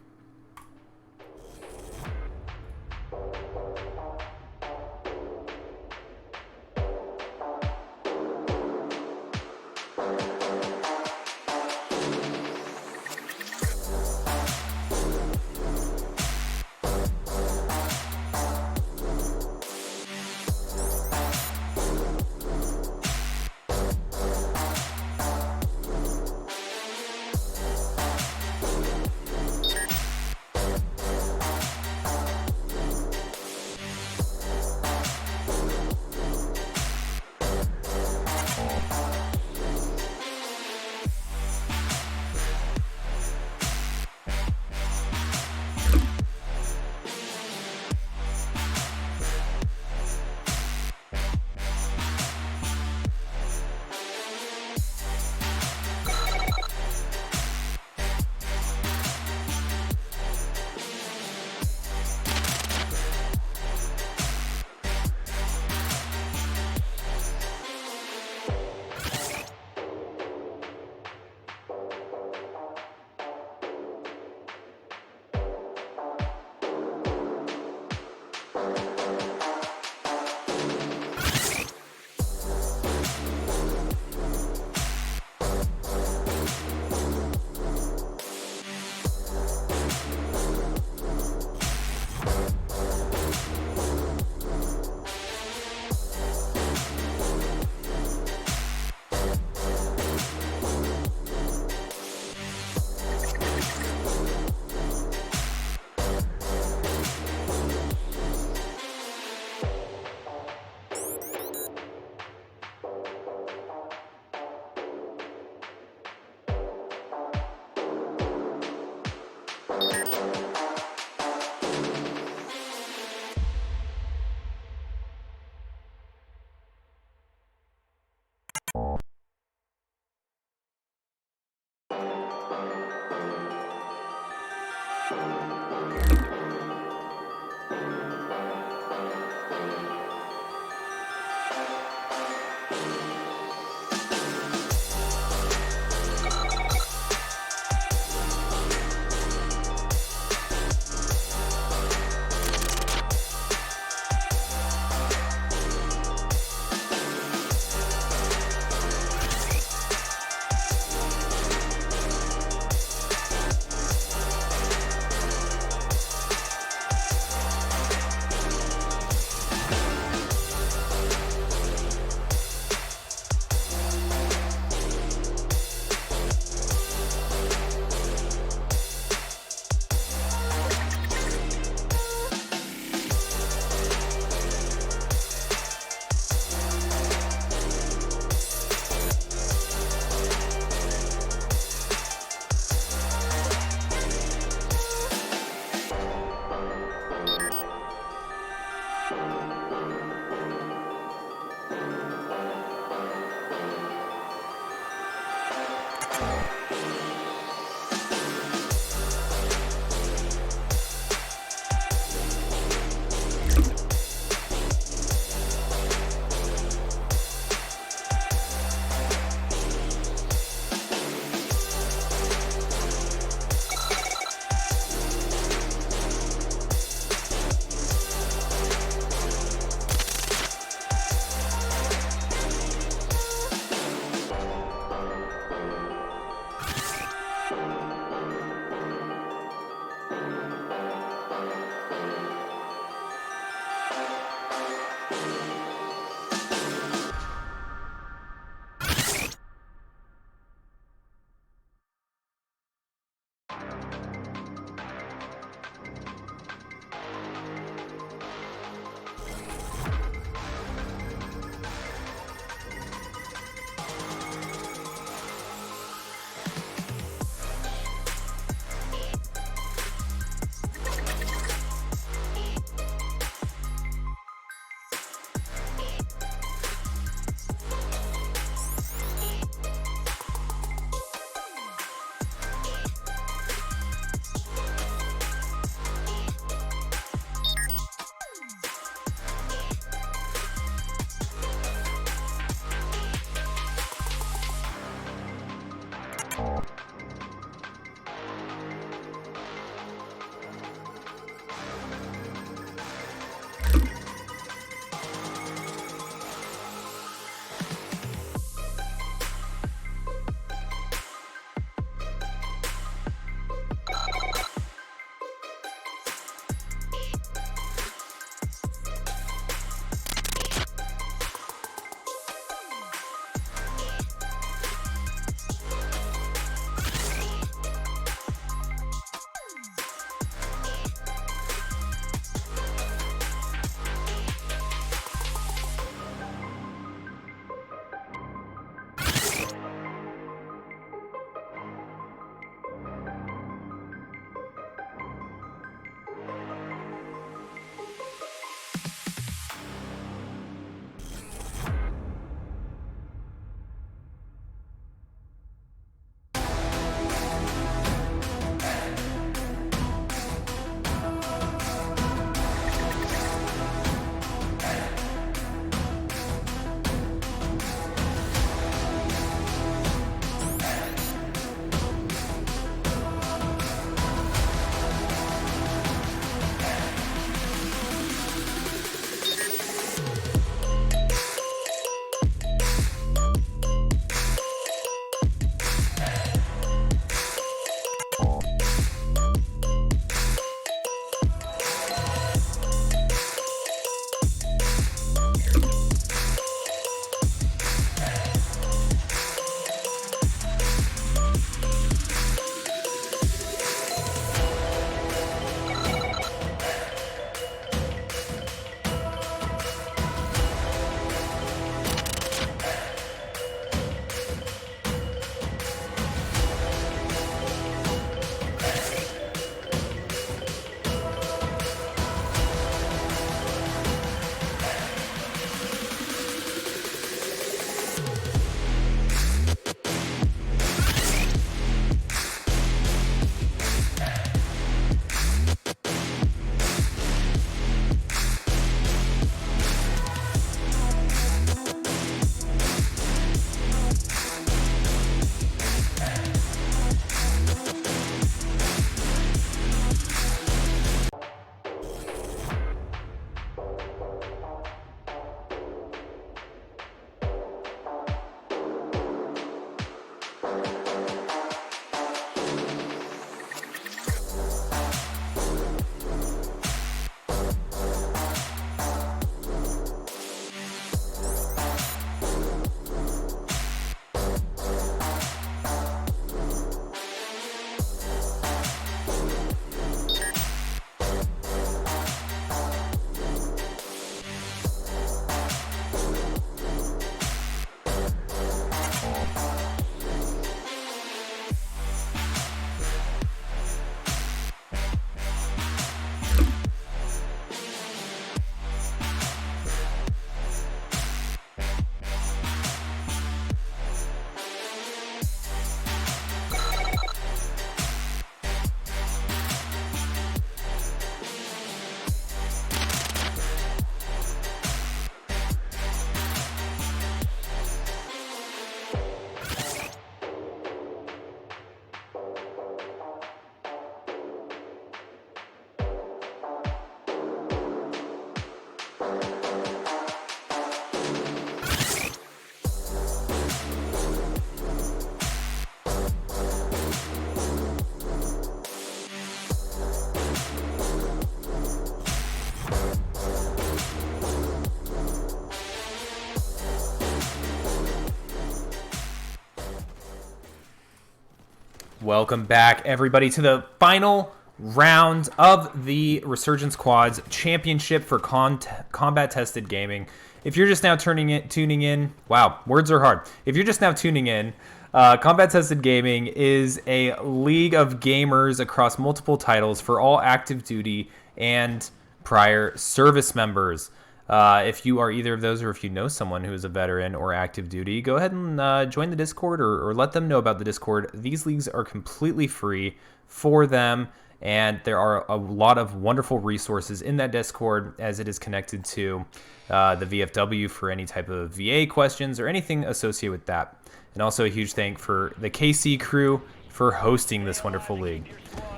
Welcome back, everybody, to the final round of the Resurgence Quads Championship for Combat Tested Gaming. If you're just now tuning in, wow, words are hard. If you're just now tuning in, Combat Tested Gaming is a league of gamers across multiple titles for all active duty and prior service members. If you are either of those, or if you know someone who is a veteran or active duty, go ahead and join the Discord or let them know about the Discord. These leagues are completely free for them, and there are a lot of wonderful resources in that Discord as it is connected to the VFW for any type of VA questions or anything associated with that. And also a huge thank for the KC crew for hosting this wonderful league.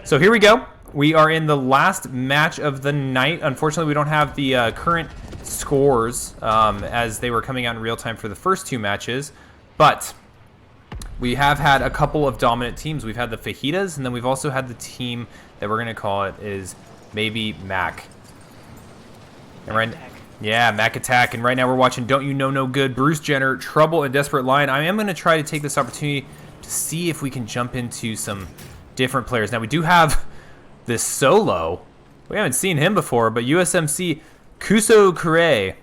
So here we go. We are in the last match of the night. Unfortunately, we don't have the current scores as they were coming out in real time for the first two matches, but we have had a couple of dominant teams. We've had the Fajitas, and then we've also had the team that we're going to call it is maybe Mac. And right, yeah, Mac Attack. And right now we're watching Don't You Know No Good, Bruce Jenner, Trouble and Desperate Lion. I am going to try to take this opportunity to see if we can jump into some different players. Now we do have this solo. We haven't seen him before, but USMC Kuso Kure.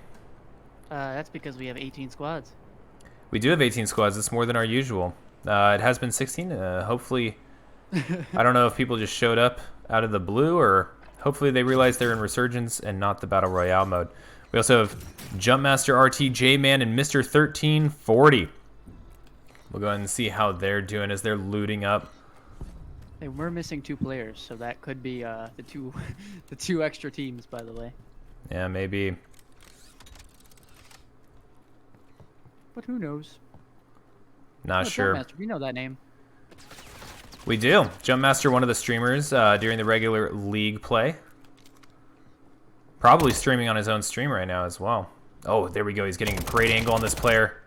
That's because we have 18 squads. We do have 18 squads. It's more than our usual. It has been 16. Hopefully, I don't know if people just showed up out of the blue, or hopefully they realize they're in Resurgence and not the Battle Royale mode. We also have Jumpmaster RT, J-Man, and Mr. 1340. We'll go ahead and see how they're doing as they're looting up. Hey, we're missing 2 players, so that could be the two extra teams, by the way. Yeah, maybe. But who knows? Not sure. Jumpmaster, we know that name. We do. Jumpmaster, one of the streamers during the regular league play. Probably streaming on his own stream right now as well. Oh, there we go. He's getting a great angle on this player.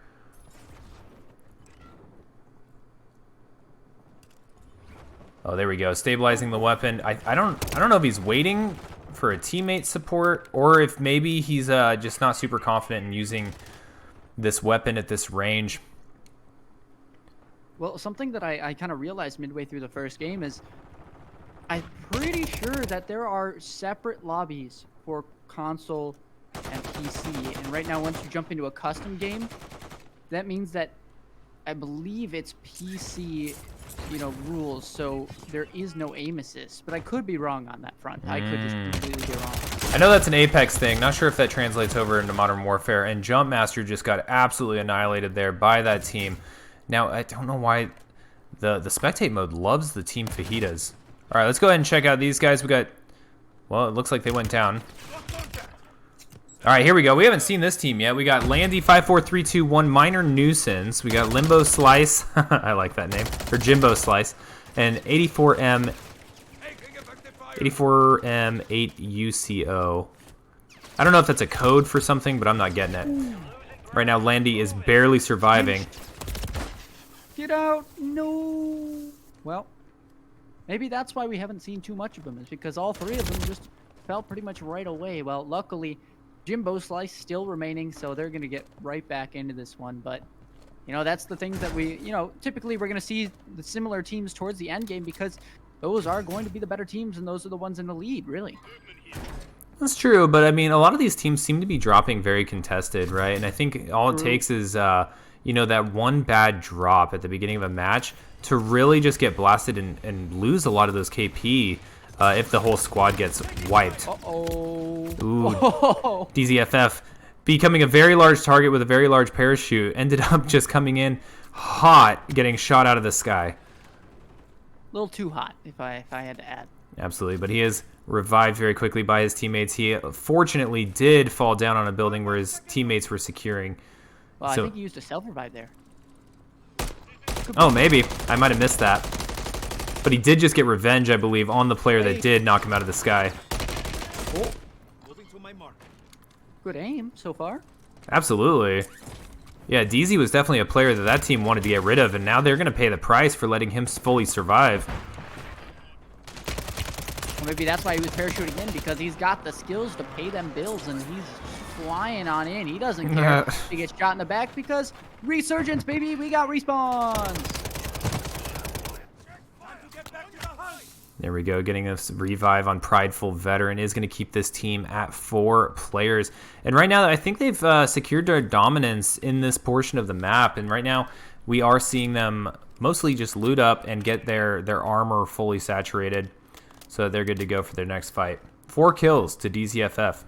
Oh, there we go. Stabilizing the weapon. I don't know if he's waiting for a teammate support, or if maybe he's just not super confident in using this weapon at this range. Well, something that I kind of realized midway through the first game is I'm pretty sure that there are separate lobbies for console and PC. And right now, once you jump into a custom game, that means that I believe it's PC, rules. So there is no aim assist. But I could be wrong on that front. I could just completely be wrong. I know that's an Apex thing. Not sure if that translates over into Modern Warfare. And Jumpmaster just got absolutely annihilated there by that team. Now, I don't know why the spectate mode loves the Team Fajitas. All right, let's go ahead and check out these guys. We got, well, it looks like they went down. All right, here we go. We haven't seen this team yet. We got Landy 54321, Minor Nuisance. We got Limbo Slice. I like that name. Or Jimbo Slice. And 84M 8UCO. I don't know if that's a code for something, but I'm not getting it. Right now, Landy is barely surviving. Get out. No. Well, maybe that's why we haven't seen too much of them, is because all three of them just fell pretty much right away. Well, luckily, Jimbo Slice still remaining, so they're going to get right back into this one. But, you know, that's the things that we, you know, typically we're going to see the similar teams towards the end game because those are going to be the better teams and those are the ones in the lead, really. That's true, but I mean, a lot of these teams seem to be dropping very contested, right? And I think all it takes is, you know, that one bad drop at the beginning of a match to really just get blasted and lose a lot of those KP if the whole squad gets wiped. Uh-oh. Ooh. DZFF becoming a very large target with a very large parachute ended up just coming in hot, getting shot out of the sky. A little too hot, if I had to add. Absolutely, but he is revived very quickly by his teammates. He fortunately did fall down on a building where his teammates were securing. Well, So- I think he used a self-revive there. Oh, maybe. I might have missed that. But he did just get revenge, I believe, on the player that did knock him out of the sky. Oh. Good aim so far. Absolutely. Yeah, DZ was definitely a player that team wanted to get rid of, and now they're going to pay the price for letting him fully survive. Well, maybe that's why he was parachuting in, because he's got the skills to pay them bills, and he's flying on in. He doesn't care if he gets shot in the back, because Resurgence, baby, we got respawns. There we go, getting a revive on Prideful Veteran is going to keep this team at 4 players. And right now, I think they've secured their dominance in this portion of the map. And right now, we are seeing them mostly just loot up and get their armor fully saturated. So they're good to go for their next fight. 4 kills to DZFF.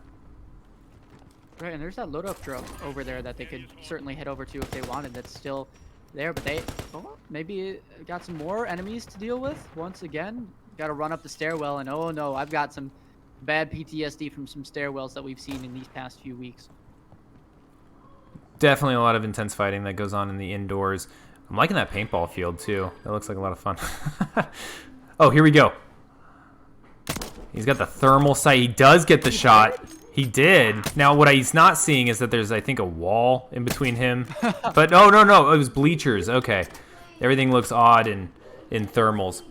Right, and there's that load-up drop over there that they could certainly head over to if they wanted. That's still there, but they maybe got some more enemies to deal with once again. Got to run up the stairwell, and oh no, I've got some bad PTSD from some stairwells that we've seen in these past few weeks. Definitely a lot of intense fighting that goes on in the indoors. I'm liking that paintball field too. That looks like a lot of fun. Oh, here we go. He's got the thermal sight. He does get the shot. He did. Now, what he's not seeing is that there's, I think, a wall in between him. But no, it was bleachers. Okay. Everything looks odd in thermals.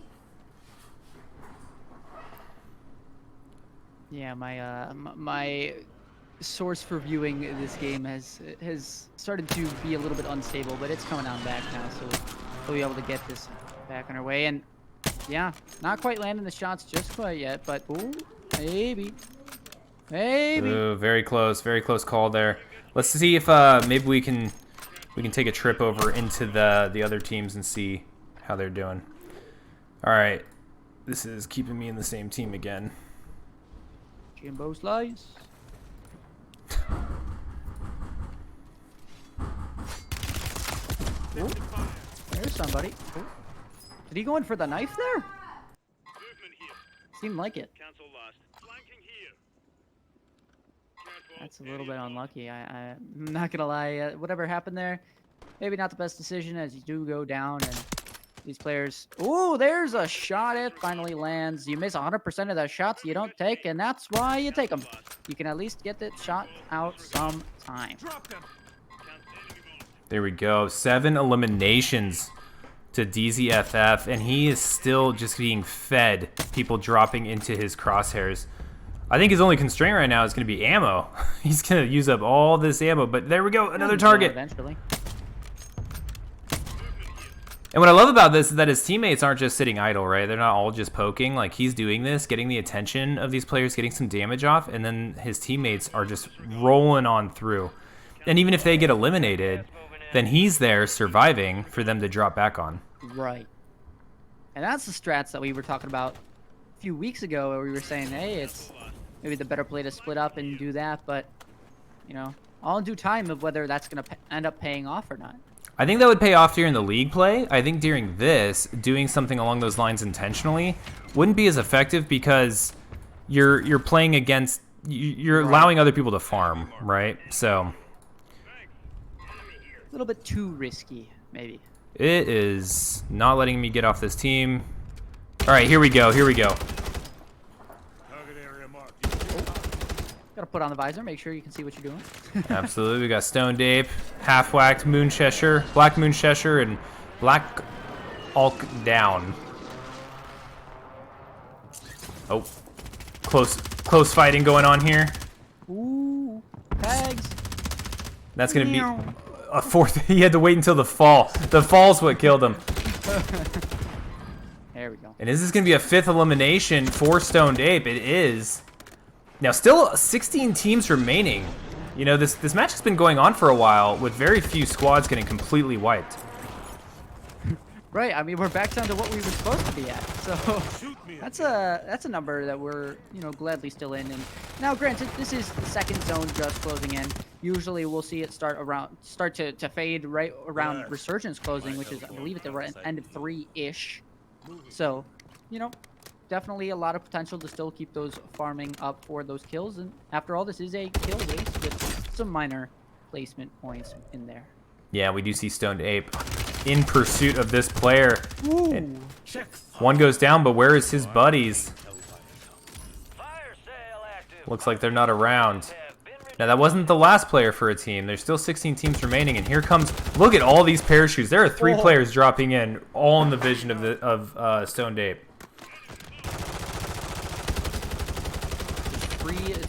Yeah, my source for viewing this game has started to be a little bit unstable, but it's coming on back now, so we'll be able to get this back on our way. And yeah, not quite landing the shots just quite yet, but ooh, maybe. Ooh, very close call there. Let's see if maybe we can take a trip over into the other teams and see how they're doing. All right, this is keeping me in the same team again. Jimbo Slice. Ooh, there's somebody. Ooh. Did he go in for the knife there? Seemed like it. That's a little bit unlucky. I'm not gonna lie. Whatever happened there, maybe not the best decision, as you do go down and these players. Oh, there's a shot. It finally lands. You miss 100% of the shots you don't take, and that's why you take them. You can at least get that shot out sometime. There we go. 7 eliminations to DZFF, and he is still just being fed people dropping into his crosshairs. I think his only constraint right now is going to be ammo. He's going to use up all this ammo, but there we go. Another target. Eventually. And what I love about this is that his teammates aren't just sitting idle, right? They're not all just poking. Like, he's doing this, getting the attention of these players, getting some damage off, and then his teammates are just rolling on through. And even if they get eliminated, then he's there surviving for them to drop back on. Right. And that's the strats that we were talking about a few weeks ago, where we were saying, hey, it's maybe the better play to split up and do that, but, you know, all in due time of whether that's going to end up paying off or not. I think that would pay off during the league play. I think during this, doing something along those lines intentionally wouldn't be as effective because you're playing against, you're allowing other people to farm, right? So a little bit too risky, maybe. It is not letting me get off this team. All right, here we go. Gotta put on the visor, make sure you can see what you're doing. Absolutely. We got Stone Ape, Half Whacked, Moon Cheshire, Black Moon Cheshire, and Black Hulk down. Oh, close fighting going on here. Ooh, tags. That's gonna be a fourth. He had to wait until the fall. The fall's what killed him. There we go. And is this gonna be a 5th elimination for Stoned Ape? It is. Now, still 16 teams remaining. You know, this match has been going on for a while with very few squads getting completely wiped. Right. I mean, we're back down to what we were supposed to be at. So that's a number that we're gladly still in. And now, granted, this is the second zone just closing in. Usually, we'll see it start to fade right around Resurgence closing, which is, I believe, at the end of 3-ish. So, definitely a lot of potential to still keep those farming up for those kills. And after all, this is a kill race with some minor placement points in there. Yeah, we do see Stoned Ape in pursuit of this player. Ooh. One goes down, but where is his buddies? Fire sale active. Looks like they're not around. Now, that wasn't the last player for a team. There's still 16 teams remaining, and here comes... Look at all these parachutes. There are 3 players dropping in, all in the vision of Stoned Ape.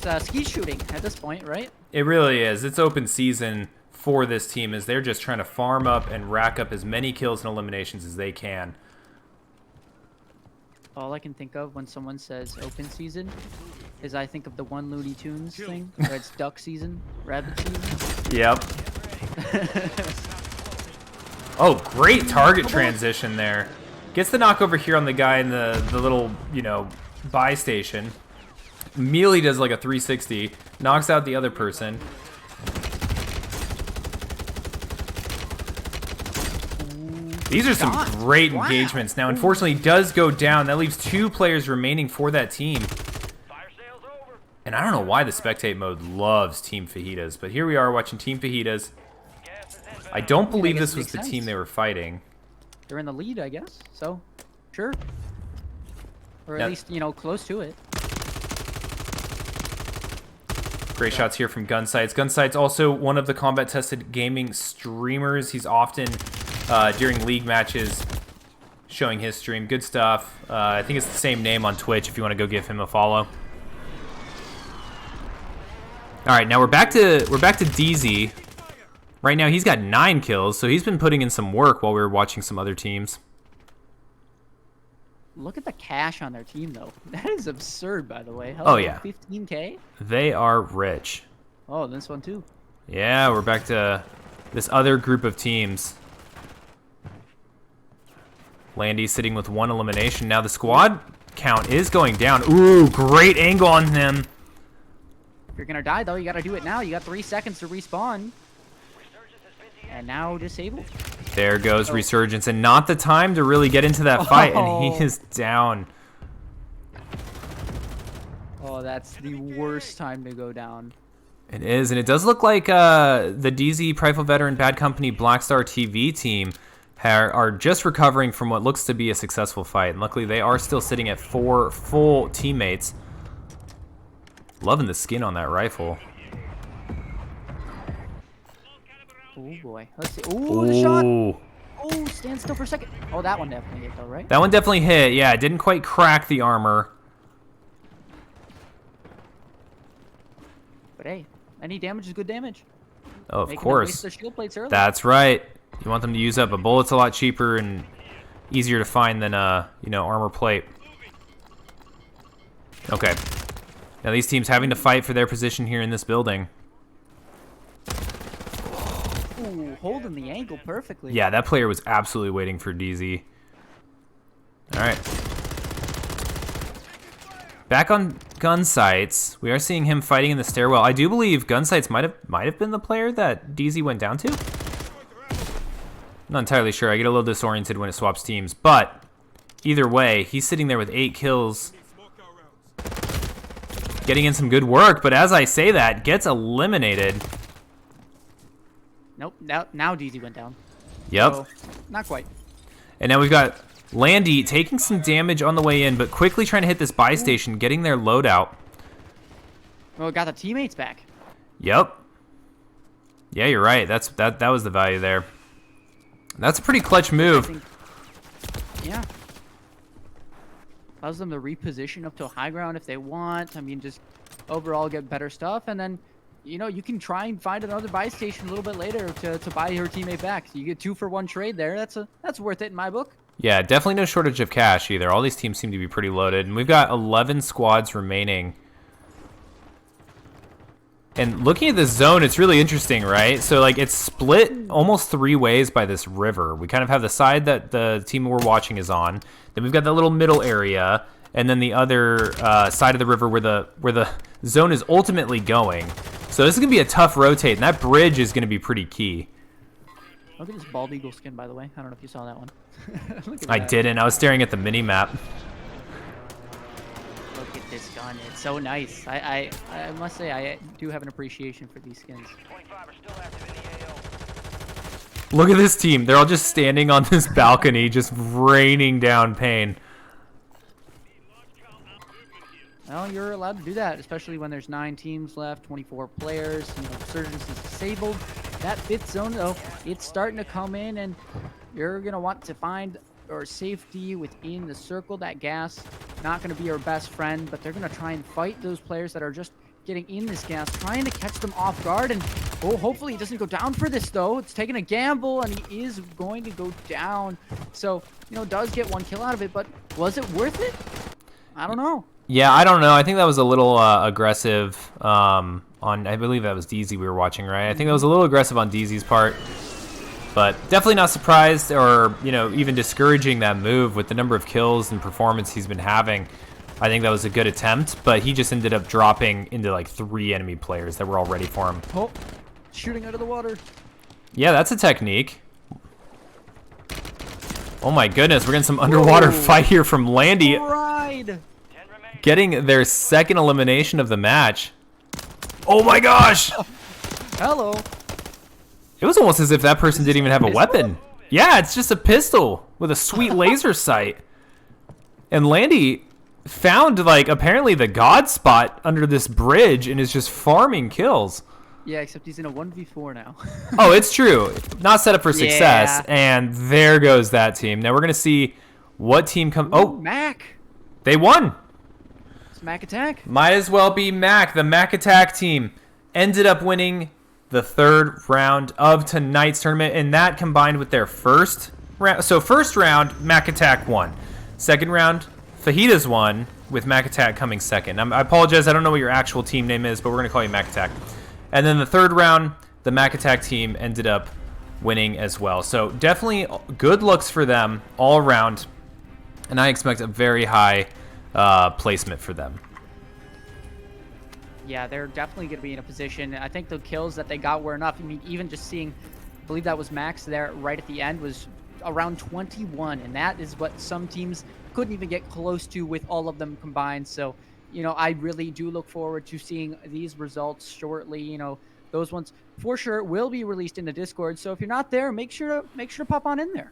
It's ski shooting at this point, right? It really is. It's open season for this team as they're just trying to farm up and rack up as many kills and eliminations as they can. All I can think of when someone says open season is I think of the one Looney Tunes thing, where it's duck season, rabbit season. Yep. Oh, great target transition there. Gets the knock over here on the guy in the little, buy station. Immediately does like a 360, knocks out the other person. These are some great engagements. Now, unfortunately, he does go down. That leaves 2 players remaining for that team. Fire sale's over. And I don't know why the spectate mode loves Team Fajitas, but here we are watching Team Fajitas. Gas is inbound. I don't believe guess this it was makes the sense. team they were fighting. They're in the lead, I guess. So, sure. Or at Yeah. least, close to it. Great shots here from Gunsights. Gunsights also one of the combat tested gaming streamers. He's often during league matches showing his stream. Good stuff. I think it's the same name on Twitch if you want to go give him a follow. All right, now we're back to DZ. Right now he's got 9 kills, so he's been putting in some work while we were watching some other teams. Look at the cash on their team, though. That is absurd, by the way. Oh, yeah. 15K? They are rich. Oh, this one, too. Yeah, we're back to this other group of teams. Landy sitting with 1 elimination. Now the squad count is going down. Ooh, great angle on him. If you're going to die, though, you got to do it now. You got 3 seconds to respawn. And now disabled. There goes Resurgence, and not the time to really get into that fight, and he is down. Oh, that's the worst time to go down. It is, and it does look like the DZ Prideful Veteran Bad Company Black Star TV team are just recovering from what looks to be a successful fight, and luckily they are still sitting at 4 full teammates. Loving the skin on that rifle. Oh boy. Let's see. Ooh, the shot. Ooh. Oh, stand still for a second. Oh, that one definitely hit though, right? That one definitely hit. Yeah, it didn't quite crack the armor. But hey, any damage is good damage. Oh, of Making them course. waste their shield plates early. That's right. You want them to use up a bullet's a lot cheaper and easier to find than armor plate. Okay. Now these teams having to fight for their position here in this building. Ooh, holding the angle perfectly. Yeah, that player was absolutely waiting for DZ. All right. Back on Gunsights, we are seeing him fighting in the stairwell. I do believe Gunsights might have been the player that DZ went down to. I'm not entirely sure. I get a little disoriented when it swaps teams, but either way, he's sitting there with 8 kills. Getting in some good work, but as I say that, gets eliminated. Nope. Now DZ went down. Yep. So, not quite. And now we've got Landy taking some damage on the way in, but quickly trying to hit this buy station, getting their loadout. Oh, got the teammates back. Yep. Yeah, you're right. That was the value there. That's a pretty clutch move. Yeah. Allows them to reposition up to a high ground if they want. I mean, just overall get better stuff. And then, you know, you can try and find another buy station a little bit later to buy your teammate back. So you get 2-for-1 trade there. That's worth it in my book. Yeah, definitely no shortage of cash either. All these teams seem to be pretty loaded. And we've got 11 squads remaining. And looking at this zone, it's really interesting, right? So, like, it's split almost 3 ways by this river. We kind of have the side that the team we're watching is on. Then we've got that little middle area. And then the other side of the river where the zone is ultimately going. So this is going to be a tough rotate. And that bridge is going to be pretty key. Look at this bald eagle skin, by the way. I don't know if you saw that one. Look at I that. didn't. I was staring at the mini-map. Look at this gun. It's so nice. I must say, I do have an appreciation for these skins. 25 are still active in the AO. Look at this team. They're all just standing on this balcony, just raining down pain. Well, you're allowed to do that, especially when there's 9 teams left, 24 players. You know, Resurgence is disabled. That 5th zone, though, it's starting to come in, and you're going to want to find or safety within the circle. That gas, not going to be your best friend, but they're going to try and fight those players that are just getting in this gas, trying to catch them off guard. And, oh, hopefully he doesn't go down for this, though. It's taking a gamble, and he is going to go down. So, you know, does get 1 kill out of it, but was it worth it? I don't know. Yeah, I don't know. I think that was a little aggressive on, I believe that was DZ we were watching, right? I think that was a little aggressive on DZ's part. But definitely not surprised or, you know, even discouraging that move with the number of kills and performance he's been having. I think that was a good attempt, but he just ended up dropping into like 3 enemy players that were all ready for him. Oh, shooting out of the water. Yeah, that's a technique. Oh my goodness, we're getting some underwater fight here from Landy. Ride. 10 remain. Getting their 2nd elimination of the match. Oh my gosh! Hello. It was almost as if that person didn't even have a weapon. Yeah, it's just a pistol with a sweet laser sight. And Landy found, like, apparently the god spot under this bridge and is just farming kills. Yeah, except he's in a 1v4 now. Oh, it's true. Not set up for success. Yeah. And there goes that team. Now we're going to see what team comes... Oh, Mac. they won. It's Mac Attack. Might as well be Mac. The Mac Attack team ended up winning the 3rd round of tonight's tournament, and that combined with their 1st round. So 1st round, Mac Attack won. 2nd round, Fajitas won, with Mac Attack coming 2nd. I apologize, I don't know what your actual team name is, but we're going to call you Mac Attack. And then the 3rd round, the Mac Attack team ended up winning as well. So definitely good looks for them all around, and I expect a very high placement for them. Yeah, they're definitely going to be in a position. I think the kills that they got were enough. I mean, even just seeing, I believe that was Max there right at the end, was around 21. And that is what some teams couldn't even get close to with all of them combined. So, you know, I really do look forward to seeing these results shortly. You know, those ones for sure will be released in the Discord. So if you're not there, make sure to pop on in there.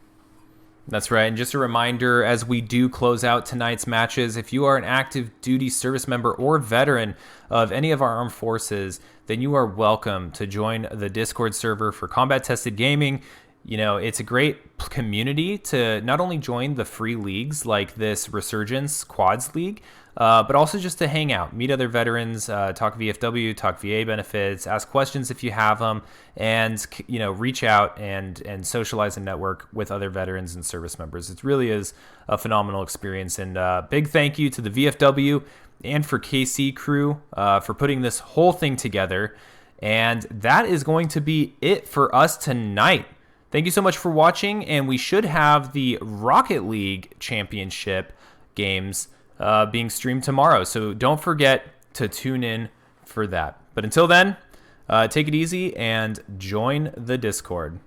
That's right. And just a reminder, as we do close out tonight's matches, if you are an active duty service member or veteran of any of our armed forces, then you are welcome to join the Discord server for Combat Tested Gaming. You know, it's a great community to not only join the free leagues like this Resurgence Quads League, but also just to hang out, meet other veterans, talk VFW, talk VA benefits, ask questions if you have them, and, you know, reach out and socialize and network with other veterans and service members. It really is a phenomenal experience. And big thank you to the VFW and for KC crew for putting this whole thing together. And that is going to be it for us tonight. Thank you so much for watching, and we should have the Rocket League Championship games being streamed tomorrow. So don't forget to tune in for that. But until then, take it easy and join the Discord.